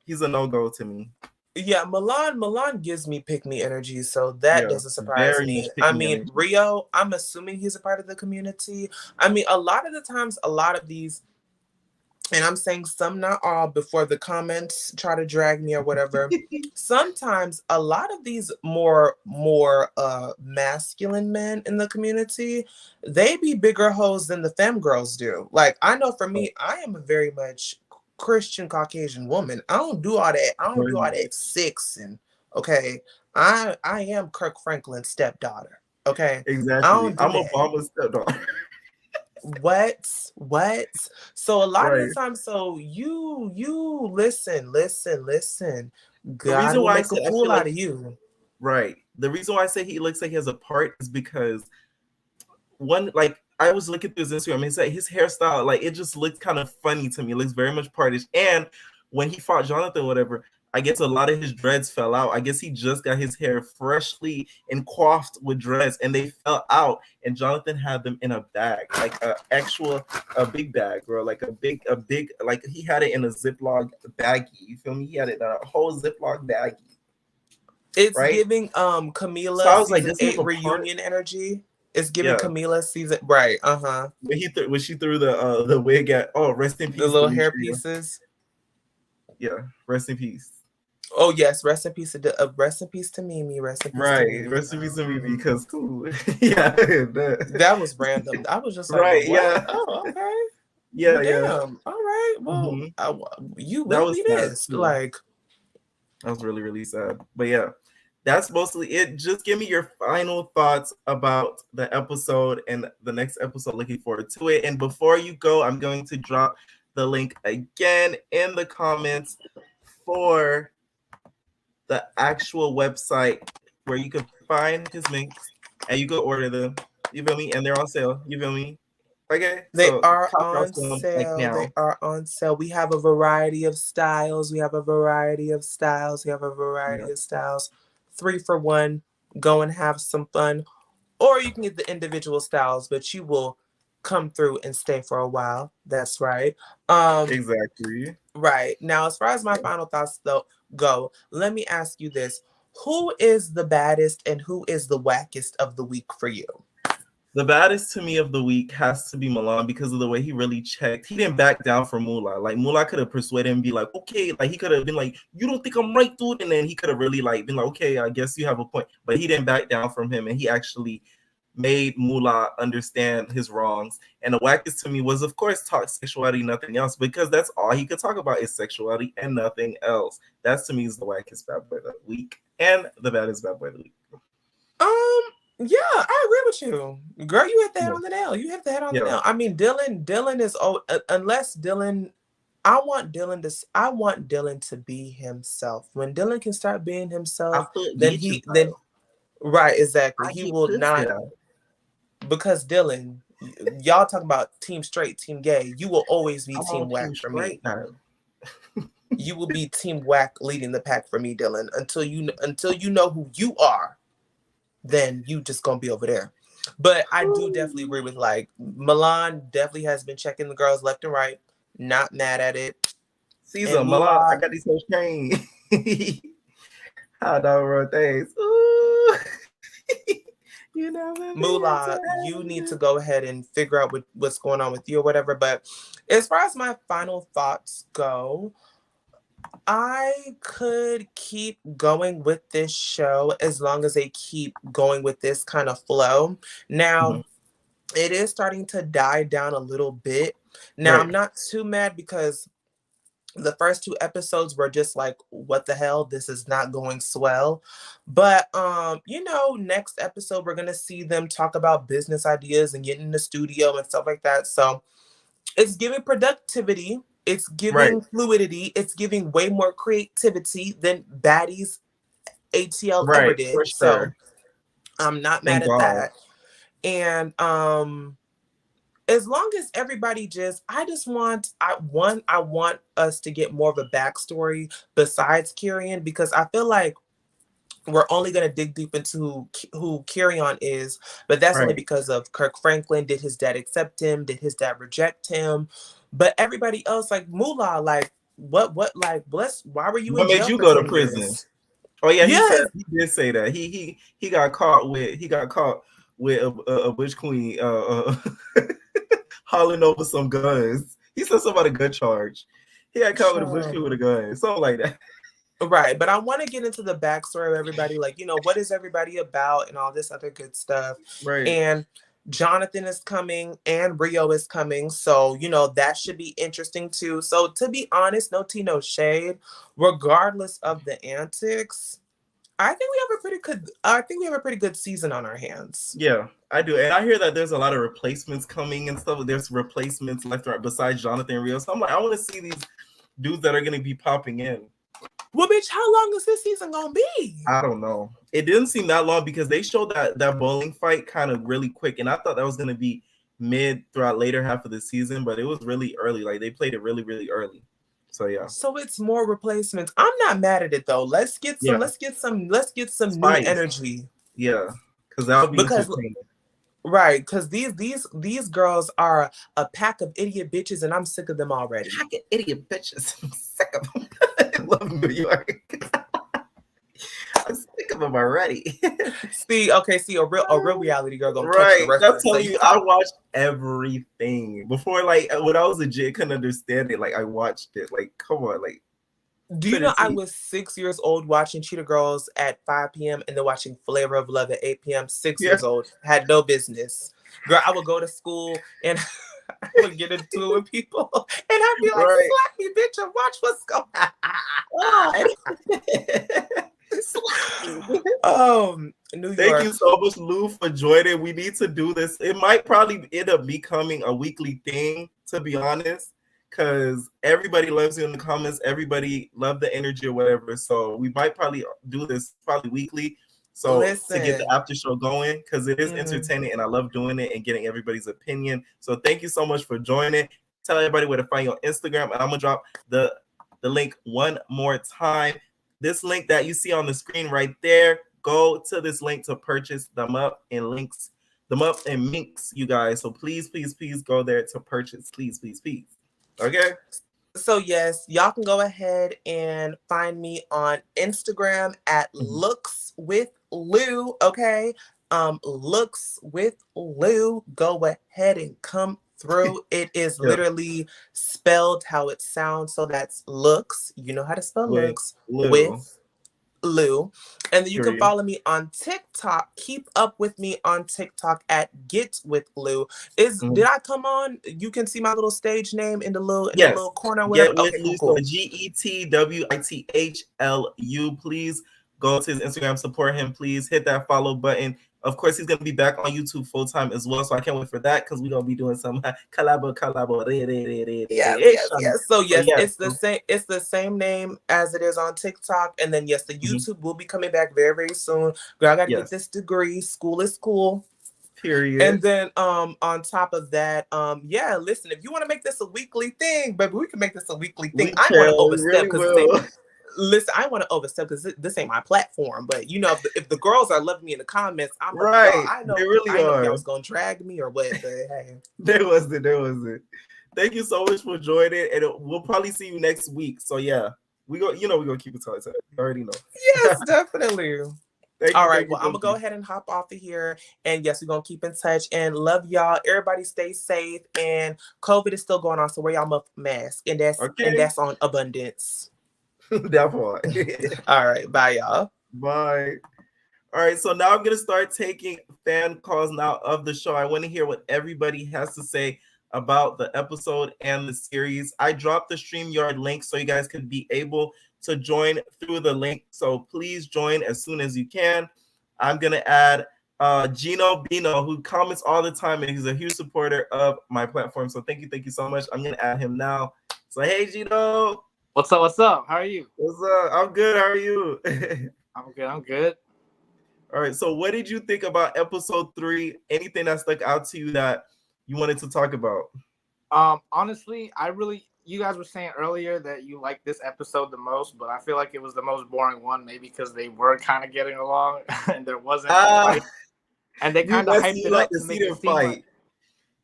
he's a no-go to me. Yeah, Milan gives me pick me energy, so that doesn't surprise me. I mean, Rio, I'm assuming he's a part of the community. I mean, a lot of the times, a lot of these, and I'm saying some, not all, before the comments try to drag me or whatever. Sometimes a lot of these more masculine men in the community, they be bigger hoes than the femme girls do. Like, I know for me, I am a very much Christian Caucasian woman. I don't do all that. I don't do all that sex and okay. I am Kirk Franklin's stepdaughter. Okay. Exactly. I'm Obama's stepdaughter. What? So a lot of the time, so you listen. God will make a fool out of you. Right. The reason why I say he looks like he has a part is because one, like I was looking through his Instagram, it's like his hairstyle, like it just looks kind of funny to me. It looks very much partish. And when he fought Jonathan, whatever, I guess a lot of his dreads fell out. I guess he just got his hair freshly and coiffed with dreads, and they fell out. And Jonathan had them in a bag, like a big bag, bro, like a big, like he had it in a Ziploc baggie. You feel me? He had it in a whole Ziploc baggie. It's right? giving So Camila I was like, season does he have 8 a part? reunion energy. It's giving Yeah. Camila season right. When she threw the wig at rest in peace, The little hair Demetria. pieces. Yeah, rest in peace. Oh yes, rest in peace to Mimi. Rest in peace to Mimi. Rest in peace to Mimi, because cool. Yeah. That was random. I was just like, right, what? yeah. Oh, okay. Yeah, well, yeah. Damn. All right. Well, you That will was be sad, missed. too. Like, that was really, really sad. But yeah, that's mostly it. Just give me your final thoughts about the episode and the next episode. Looking forward to it. And before you go, I'm going to drop the link again in the comments for the actual website where you can find his minks and you can order them. You feel me? And they're on sale. You feel me? Okay. they So are cop on some, like, sale. now. They are on sale. We have a variety of styles. We have a variety of styles. 3 for 1. Go and have some fun. Or you can get the individual styles, but you will come through and stay for a while. That's right. Exactly. Right. Now, as far as my final thoughts though go, let me ask you this. Who is the baddest and who is the wackest of the week for you? The baddest to me of the week has to be Milan, because of the way he really checked. He didn't back down for Mola. Like, Mola could have persuaded him and be like, okay, like he could have been like, you don't think I'm right, dude? And then he could have really like been like, okay, I guess you have a point. But he didn't back down from him, and he actually made Mola understand his wrongs. And the wackest to me was, of course, talk sexuality, nothing else, because that's all he could talk about is sexuality and nothing else. That's to me is the wackest bad boy of the week and the baddest bad boy of the week. Yeah, I agree with you. Girl, you hit the head on the nail. You hit the head on the nail. I mean, Dylan is unless Dylan I want Dylan to be himself. When Dylan can start being himself, then right, exactly. He will not, because Dylan, y'all talking about team straight, team gay. You will always be team whack for me. You will be team whack leading the pack for me, Dylan, until you know who you are. Then you just gonna be over there. But I do definitely agree with, like, Milan definitely has been checking the girls left and right. Not mad at it. Caesar, Milan, I got these so strange. How do I run things? Ooh. You know, Mola, you need to go ahead and figure out what's going on with you or whatever. But as far as my final thoughts go, I could keep going with this show as long as they keep going with this kind of flow. Now, it is starting to die down a little bit. Now, I'm not too mad because the first 2 episodes were just like, what the hell? This is not going swell. But, next episode, we're going to see them talk about business ideas and get in the studio and stuff like that. So it's giving productivity. It's giving fluidity. It's giving way more creativity than Baddies ATL ever did. Sure. So I'm not mad at that. And as long as everybody I want us to get more of a backstory besides Kyrian, because I feel like we're only going to dig deep into who Kyrian is, but that's only because of Kirk Franklin. Did his dad accept him? Did his dad reject him? But everybody else, like Mola, like why were you in jail? What made you go to prison? Years? Oh yeah, he did say that. He got caught with a witch queen hauling over some guns. He said something about a gun charge. He got caught with a witch queen with a gun, something like that. Right, but I want to get into the backstory of everybody, like, what is everybody about and all this other good stuff. Right. And Jonathan is coming and Rio is coming, so that should be interesting too. So to be honest, no tea, no shade. Regardless of the antics, I think we have a pretty good season on our hands. Yeah, I do, and I hear that there's a lot of replacements coming and stuff. There's replacements left and right besides Jonathan and Rio. So I'm like, I want to see these dudes that are going to be popping in. Well, bitch, how long is this season gonna be? I don't know. It didn't seem that long because they showed that bowling fight kind of really quick, and I thought that was gonna be mid throughout later half of the season, but it was really early. Like they played it really, really early. So yeah. So it's more replacements. I'm not mad at it though. Let's get some new energy. Yeah, because that'll be entertaining. Right, because these girls are a pack of idiot bitches, and I'm sick of them already. Pack of idiot bitches. I'm sick of them. I love New York. I'm sick of them already. see, a real reality girl gonna catch the Right. reference. I'm telling you, I watched everything before. Like when I was legit, couldn't understand it. Like I watched it. Like come on, like. Do you know I was 6 years old watching Cheetah Girls at 5 p.m. and then watching Flavor of Love at 8 p.m. 6 years old. Had no business. Girl, I would go to school and I would get into it with people. And I'd be like, slap me, bitch, and watch what's going on. New York. Thank you so much, Lou, for joining. We need to do this. It might probably end up becoming a weekly thing, to be honest. Because everybody loves you in the comments. Everybody love the energy or whatever. So we might probably do this probably weekly. So to get the after show going, because it is entertaining and I love doing it and getting everybody's opinion. So thank you so much for joining. Tell everybody where to find you on Instagram. And I'm going to drop the link one more time. This link that you see on the screen right there, go to this link to purchase them up and links them up and minks, you guys. So please, please, please go there to purchase. Please, please, please. Okay. So yes, y'all can go ahead and find me on Instagram at Looks with Lou. Okay. Looks with Lou. Go ahead and come through. It is literally spelled how it sounds. So that's looks. You know how to spell looks with Lou. And then you can follow me on TikTok. Keep up with me on TikTok at Get With Lou. Did I come on? You can see my little stage name in the little corner. Get With Lou. Cool. GETWITHLU. Please go to his Instagram, support him. Please hit that follow button. Of course, he's gonna be back on YouTube full time as well. So I can't wait for that because we're gonna be doing some collabo. Yes. So yes, it's the same. It's the same name as it is on TikTok, and then yes, the YouTube will be coming back very, very soon. Girl, I gotta get this degree. School is cool. Period. And then on top of that, listen, if you want to make this a weekly thing, baby, we can make this a weekly thing. I want to overstep because listen, I want to overstep because this ain't my platform. But you know, if the girls are loving me in the comments, I'm like, I know, they really I know y'all was gonna drag me or what. But hey, there was it. Thank you so much for joining, and we'll probably see you next week. So yeah, we're gonna keep it tight. You already know. Yes, definitely. All right, well, I'm gonna go ahead and hop off of here, and yes, we're gonna keep in touch and love y'all. Everybody stay safe, and COVID is still going on, so wear y'all mask, and that's on abundance. That part. All right, bye y'all. Bye. All right, so now I'm gonna start taking fan calls now of the show. I want to hear what everybody has to say about the episode and the series. I dropped the StreamYard link so you guys could be able to join through the link. So please join as soon as you can. I'm gonna add Gino Bino, who comments all the time, and he's a huge supporter of my platform. So thank you so much. I'm gonna add him now. So hey, Gino. What's up? How are you? What's up? I'm good. How are you? I'm good. All right. So what did you think about episode 3? Anything that stuck out to you that you wanted to talk about? Honestly, you guys were saying earlier that you liked this episode the most, but I feel like it was the most boring one, maybe because they were kind of getting along and there wasn't a fight. And they kind of hyped it up to make it seem like,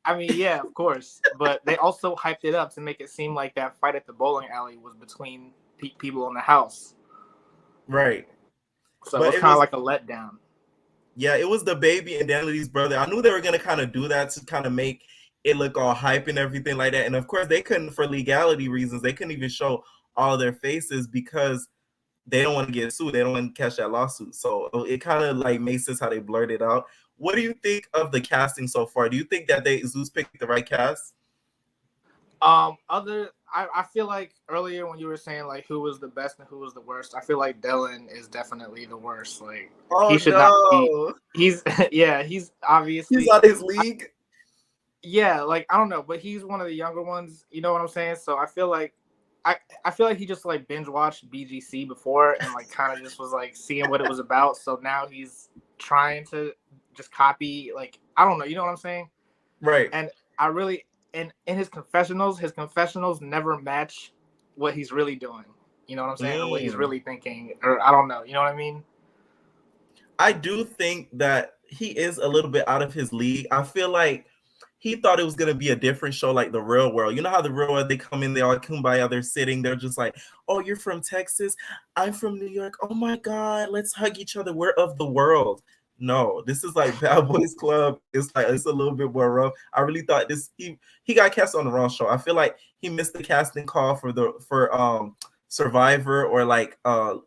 I mean, yeah, of course. But they also hyped it up to make it seem like that fight at the bowling alley was between people in the house. Right. So it was kind of like a letdown. Yeah, it was the baby and Natalie's brother. I knew they were going to kind of do that to kind of make it look all hype and everything like that. And of course, they couldn't, for legality reasons, they couldn't even show all their faces because they don't want to get sued. They don't want to catch that lawsuit. So it kind of like makes sense how they blurred it out. What do you think of the casting so far? Do you think that Zeus picked the right cast? I feel like earlier when you were saying like who was the best and who was the worst, I feel like Dylan is definitely the worst. Like he should not be. He's he's obviously he's out of his league. Like I don't know, but he's one of the younger ones. You know what I'm saying? So I feel like he just like binge watched BGC before and like kind of just was like seeing what it was about. So now he's trying to just copy. Like I don't know. You know what I'm saying? Right. And I really. And in his confessionals never match what he's really doing. You know what I'm saying? Or what he's really thinking. Or I don't know. You know what I mean? I do think that he is a little bit out of his league. I feel like he thought it was going to be a different show like The Real World. You know how The Real World, they come in, they all kumbaya, they're sitting, they're just like, oh, you're from Texas? I'm from New York. Oh my God, let's hug each other. We're of the world. No, this is like Bad Boys Club. It's like, it's a little bit more rough. I really thought he got cast on the wrong show. I feel like he missed the casting call for Survivor or like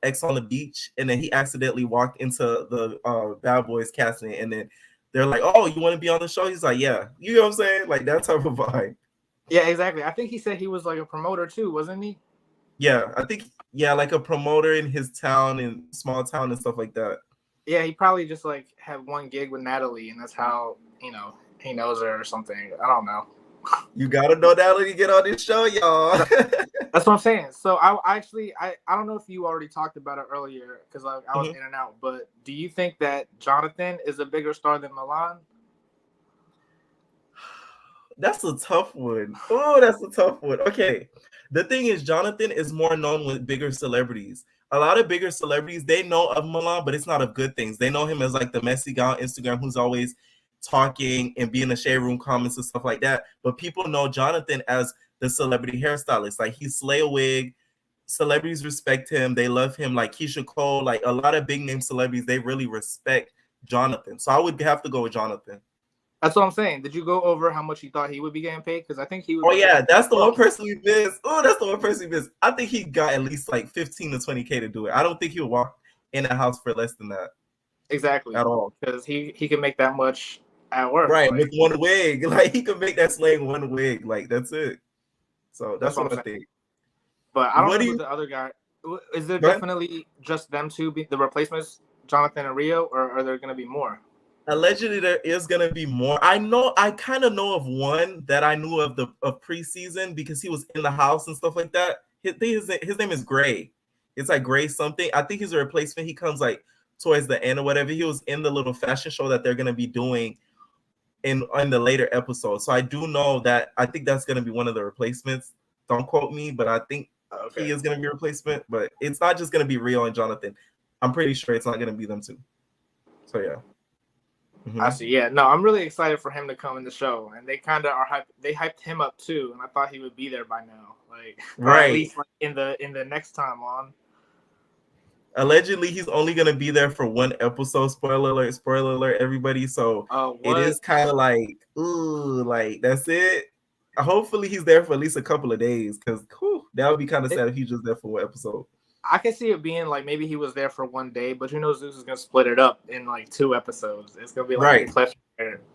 X on the Beach, and then he accidentally walked into the Bad Boys casting, and then they're like, oh, you want to be on the show? He's like, yeah. You know what I'm saying? Like that type of vibe. Yeah, exactly. I think he said he was like a promoter too, wasn't he? Yeah, I think, yeah, like a promoter in his town, in small town and stuff like that. Yeah, he probably just like had one gig with Natalie, and that's how, you know, he knows her or something. I don't know. You gotta know Natalie to get on this show, y'all. That's what I'm saying. So I don't know if you already talked about it earlier because I was in and out, but do you think that Jonathan is a bigger star than Milan? That's a tough one. Oh, that's a tough one. Okay. The thing is, Jonathan is more known with bigger celebrities. A lot of bigger celebrities, they know of Milan, but it's not of good things. They know him as like the messy guy on Instagram who's always talking and be in the shade room comments and stuff like that. But people know Jonathan as the celebrity hairstylist. Like he slay a wig. Celebrities respect him. They love him. Like Keisha Cole, like a lot of big name celebrities, they really respect Jonathan. So I would have to go with Jonathan. That's what I'm saying. Did you go over how much you thought he would be getting paid? Because I think he would. Oh yeah, that's the one person we missed. Oh, that's the one person we missed. I think he got at least like 15 to 20K to do it. I don't think he'll walk in a house for less than that. Exactly. At all. Because he can make that much at work. Right, like, with one wig. Like he can make that slang one wig. Like that's it. So that's what I think. But I don't know who the other guy. Is there definitely just them two, the replacements, Jonathan and Rio, or are there going to be more? Allegedly, there is going to be more. I kind of know of one that I knew of preseason because he was in the house and stuff like that. His name is Gray. It's like Gray something. I think he's a replacement. He comes like towards the end or whatever. He was in the little fashion show that they're going to be doing in the later episodes. So I do know that. I think that's going to be one of the replacements. Don't quote me, but I think he is going to be a replacement. But it's not just going to be Rio and Jonathan. I'm pretty sure it's not going to be them two. So yeah. Mm-hmm. I see. Yeah, no, I'm really excited for him to come in the show, and they kind of are they hyped him up too, and I thought he would be there by now, like right, or at least like in the next time on. Allegedly, he's only gonna be there for one episode. Spoiler alert, everybody. So it is kind of like, ooh, like that's it. Hopefully, he's there for at least a couple of days, because that would be kind of sad if he's just there for one episode. I can see it being like maybe he was there for one day, but Zeus is gonna split it up in like 2 episodes. It's gonna be like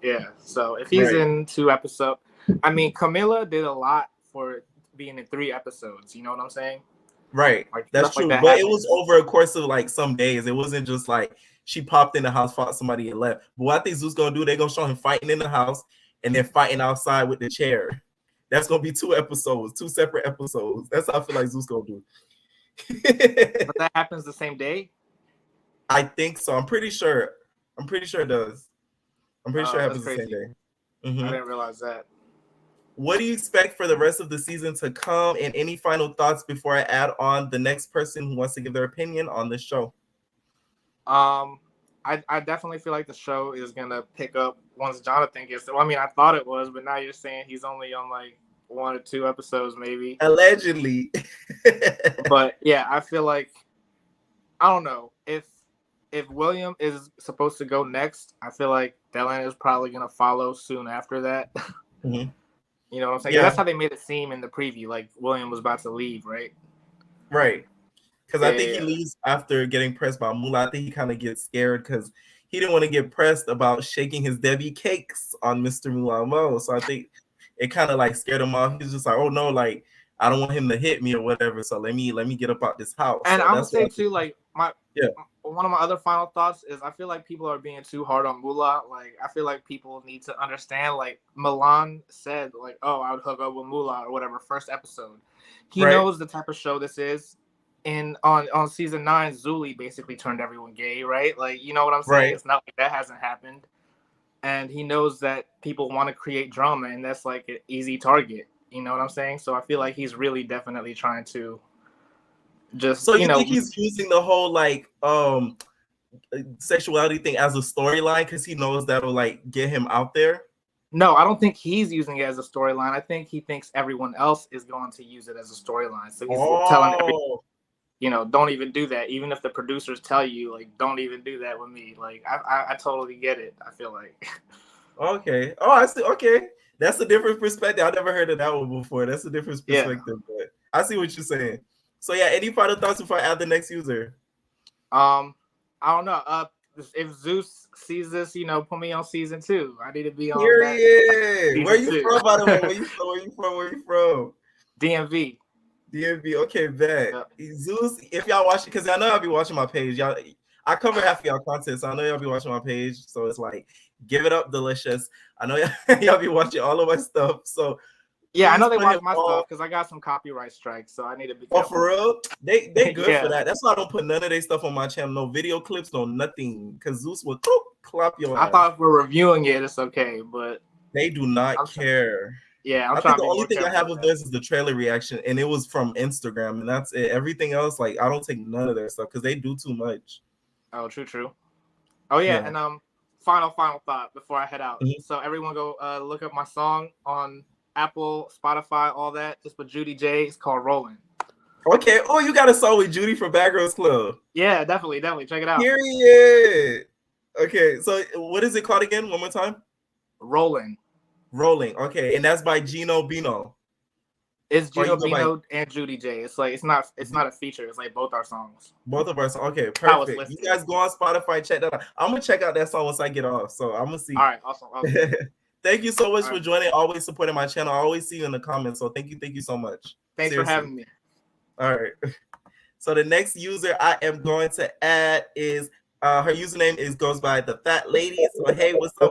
yeah. So if he's in 2 episodes, I mean Camilla did a lot for being in 3 episodes. You know what I'm saying? Right. Like, that's true. Like but it was over a course of like some days. It wasn't just like she popped in the house, fought somebody, and left. But what I think Zeus gonna do, they're gonna show him fighting in the house and then fighting outside with the chair. That's gonna be 2 episodes, 2 separate episodes. That's how I feel like Zeus gonna do. But that happens the same day? I think so. I'm pretty sure it does. I'm pretty sure it happens the same day. Mm-hmm. I didn't realize that. What do you expect for the rest of the season to come? And any final thoughts before I add on the next person who wants to give their opinion on this show? I definitely feel like the show is gonna pick up once Jonathan gets there. Well, I mean, I thought it was, but now you're saying he's only on like 1 or 2 episodes, maybe. Allegedly. But yeah, I feel like I don't know if William is supposed to go next. I feel like Dylan is probably gonna follow soon after that. Mm-hmm. You know what I'm saying? Yeah. That's how they made it seem in the preview, like William was about to leave, right? Right. Because I think he leaves after getting pressed by Mola. I think he kind of gets scared because he didn't want to get pressed about shaking his Debbie cakes on Mr. Mulan. So I think it kind of like scared him off. He's just like, oh no, like I don't want him to hit me or whatever. So let me get up out this house. And so I would say too, like one of my other final thoughts is I feel like people are being too hard on Mola. Like I feel like people need to understand. Like Milan said, like, oh, I would hook up with Mola or whatever first episode. He knows the type of show this is. And on season 9, Zuli basically turned everyone gay, right? Like, you know what I'm saying? Right. It's not like that hasn't happened. And he knows that people want to create drama, and that's like an easy target. You know what I'm saying? So I feel like he's really definitely trying to just, So you think he's using the whole like sexuality thing as a storyline because he knows that'll like get him out there? No, I don't think he's using it as a storyline. I think he thinks everyone else is going to use it as a storyline. So he's telling everyone, you know, don't even do that. Even if the producers tell you, like, don't even do that with me. Like, I totally get it. I feel like. Okay. Oh, I see. Okay. That's a different perspective. I never heard of that one before. That's a different perspective. Yeah. But I see what you're saying. So yeah, any final thoughts before I add the next user? I don't know. If Zeus sees this, you know, put me on season 2. I need to be on. Period. Where you from, by the way? Where you from? DMV. Okay, bet. Yeah. Zeus, if y'all watch it, because I know y'all be watching my page. I cover half of y'all content, so I know y'all be watching my page. So it's like, give it up, delicious. I know y'all be watching all of my stuff. So yeah, I know they watch my stuff because I got some copyright strikes, so I need to be careful. Oh, for real? They good for that. That's why I don't put none of their stuff on my channel. No video clips, no nothing. Because Zeus will clap your ass. I thought if we're reviewing it, it's okay, but they do not care. Yeah, I think the only thing I have of this is the trailer reaction, and it was from Instagram, and that's it. Everything else, like, I don't take none of their stuff because they do too much. Oh, true. Oh yeah, and final thought before I head out. Mm-hmm. So everyone go look up my song on Apple, Spotify, all that. Just with Judy J. It's called Rolling. Okay. Oh, you got a song with Judy from Bad Girls Club. Yeah, definitely. Check it out. Period. Okay, so what is it called again? One more time. Rolling. Okay, and that's by Gino Bino. It's Gino Bino and Judy J. It's like it's not a feature. It's like both our songs. Both of our songs. Okay, perfect. You guys go on Spotify, check that out. I'm gonna check out that song once I get off. So I'm gonna see. All right, awesome. Thank you so much for joining. Always supporting my channel. I always see you in the comments. So thank you so much. Thanks for having me. All right. So the next user I am going to add is her username goes by the Fat Lady. So hey, what's up?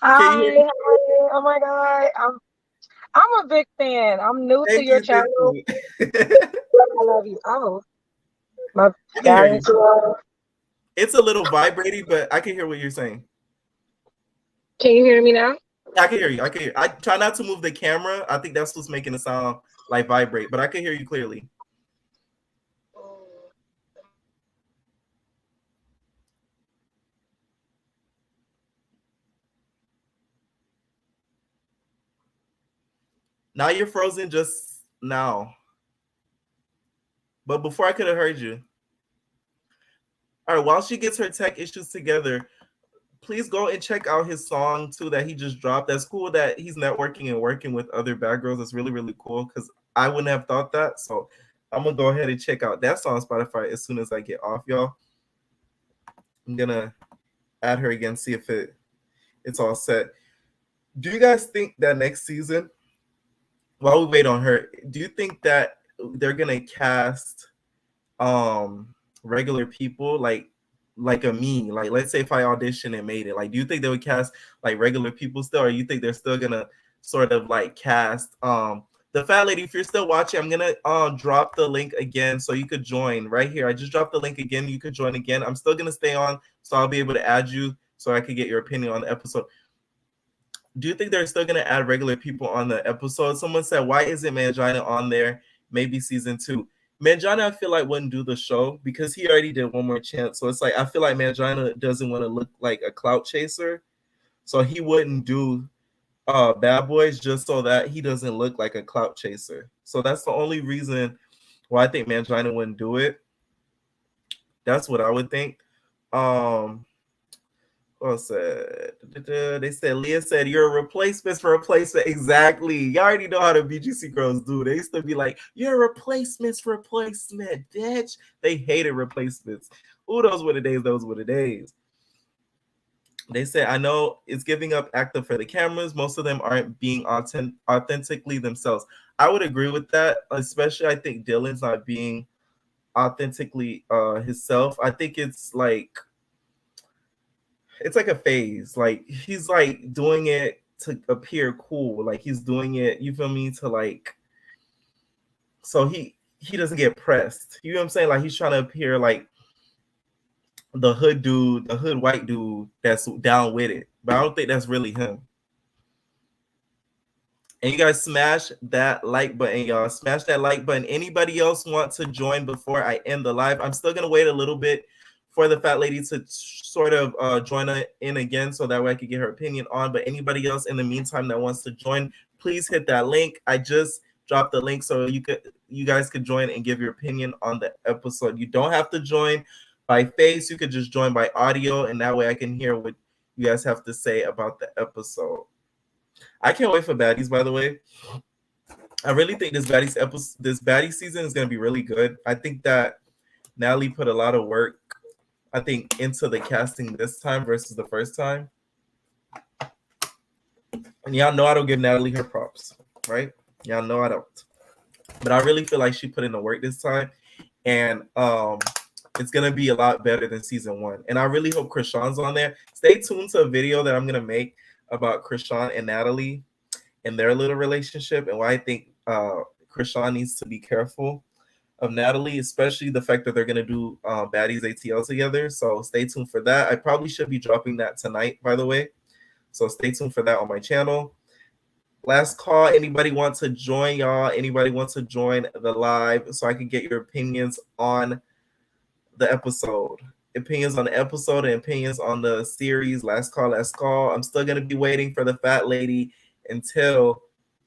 Hi. Oh my God. I'm a big fan. I'm new to your channel. I love you. Oh. My God. It's a little vibrating, but I can hear what you're saying. Can you hear me now? I can hear you. I try not to move the camera. I think that's what's making the sound like vibrate, but I can hear you clearly. Now you're frozen just now. But before I could have heard you. All right, while she gets her tech issues together, please go and check out his song too that he just dropped. That's cool that he's networking and working with other bad girls. That's really, really cool because I wouldn't have thought that. So I'm gonna go ahead and check out that song on Spotify as soon as I get off, y'all. I'm gonna add her again, see if it's all set. Do you guys think that next season, while we wait on her, do you think that they're gonna cast regular people like a me, like let's say if I auditioned and made it, like do you think they would cast like regular people still, or you think they're still gonna sort of like cast the Fat Lady? If you're still watching, I'm gonna drop the link again so you could join right here. I just dropped the link again, you could join again. I'm still gonna stay on, so I'll be able to add you so I could get your opinion on the episode. Do you think they're still gonna add regular people on the episode? Someone said, why isn't Mangina on there? Maybe season 2. Mangina, I feel like wouldn't do the show because he already did One More Chance. So it's like I feel like Mangina doesn't want to look like a clout chaser, so he wouldn't do Bad Boys just so that he doesn't look like a clout chaser. So that's the only reason why I think Mangina wouldn't do it. That's what I would think. They said Leah said you're a replacement for replacement. Exactly. You already know how the BGC girls do. They used to be like, you're a replacement, bitch. They hated replacements. Ooh, those were the days. They said, I know it's giving up acting for the cameras. Most of them aren't being authentically themselves. I would agree with that, especially I think Dylan's not being authentically himself. I think it's like a phase. Like he's like doing it to appear cool. Like he's doing it, you feel me, to like, so he doesn't get pressed. You know what I'm saying? Like he's trying to appear like the hood dude, the hood white dude that's down with it. But I don't think that's really him. And you guys smash that like button, y'all. Smash that like button. Anybody else want to join before I end the live? I'm still going to wait a little bit for the fat lady to sort of join in again so that way I could get her opinion on. But anybody else in the meantime that wants to join, please hit that link. I just dropped the link so you guys could join and give your opinion on the episode. You don't have to join by face. You could just join by audio, and that way I can hear what you guys have to say about the episode. I can't wait for baddies, by the way. I really think this baddie season is going to be really good. I think that Natalie put a lot of work, I think, into the casting this time versus the first time. And y'all know I don't give Natalie her props, right? Y'all know I don't. But I really feel like she put in the work this time. And it's going to be a lot better than season 1. And I really hope Krishan's on there. Stay tuned to a video that I'm going to make about Krishan and Natalie and their little relationship and why I think Krishan needs to be careful of Natalie, especially the fact that they're going to do Baddies ATL together. So stay tuned for that. I probably should be dropping that tonight, by the way. So stay tuned for that on my channel. Last call. Anybody want to join, y'all? Anybody want to join the live so I can get your opinions on the episode? Opinions on the episode and opinions on the series. Last call, last call. I'm still going to be waiting for the fat lady until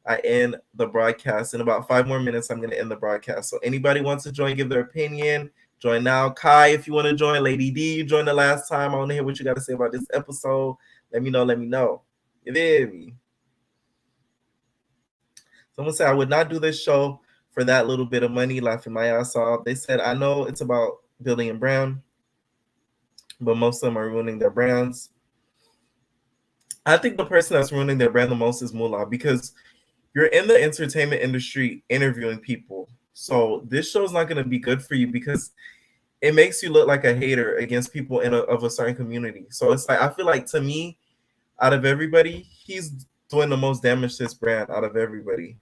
I end the broadcast. In about 5 more minutes, I'm going to end the broadcast. So anybody wants to join, give their opinion, join now. Kai, if you want to join. Lady D, you joined the last time. I want to hear what you got to say about this episode. Let me know. Let me know. You hear me? Someone said, I would not do this show for that little bit of money, laughing my ass off. They said, I know it's about building a brand, but most of them are ruining their brands. I think the person that's ruining their brand the most is Mola, because you're in the entertainment industry interviewing people. So this show is not going to be good for you because it makes you look like a hater against people of a certain community. So it's like, I feel like, to me, out of everybody, he's doing the most damage to his brand out of everybody.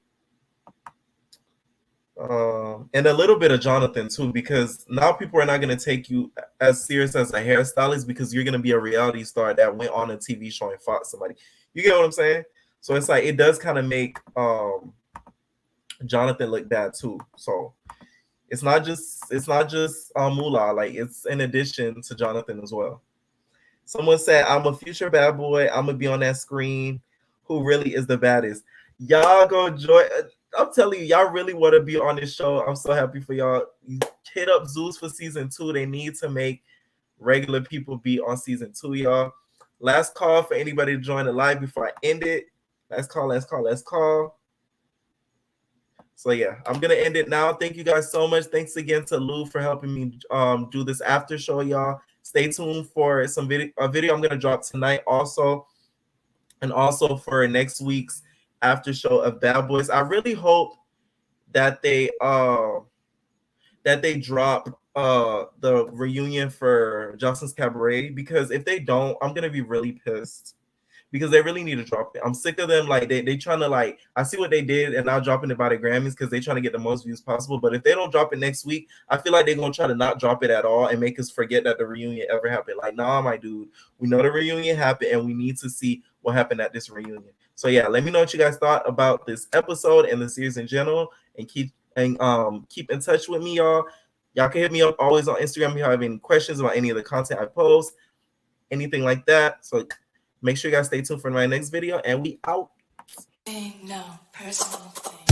And a little bit of Jonathan too, because now people are not going to take you as serious as a hairstylist because you're going to be a reality star that went on a TV show and fought somebody. You get what I'm saying? So it's like, it does kind of make Jonathan look bad too. So it's not just Mola, like it's in addition to Jonathan as well. Someone said, I'm a future bad boy. I'm gonna be on that screen. Who really is the baddest? Y'all go join. I'm telling you, y'all really want to be on this show. I'm so happy for y'all. Hit up Zeus for season 2. They need to make regular people be on season 2, y'all. Last call for anybody to join the live before I end it. Last call, last call, last call. So yeah, I'm gonna end it now. Thank you guys so much. Thanks again to Lou for helping me do this after show, y'all. Stay tuned for a video I'm gonna drop tonight also, and also for next week's after show of Bad Boys. I really hope that they drop the reunion for Justin's Cabaret, because if they don't, I'm gonna be really pissed, because they really need to drop it. I'm sick of them. Like they trying to, like, I see what they did and now dropping it by the Grammys because they trying to get the most views possible. But if they don't drop it next week, I feel like they're gonna try to not drop it at all and make us forget that the reunion ever happened. Like, nah, my dude, we know the reunion happened and we need to see what happened at this reunion. So yeah, let me know what you guys thought about this episode and the series in general, and keep in touch with me, y'all. Y'all can hit me up always on Instagram if you have any questions about any of the content I post, anything like that. So make sure you guys stay tuned for my next video, and we out. No personal thing.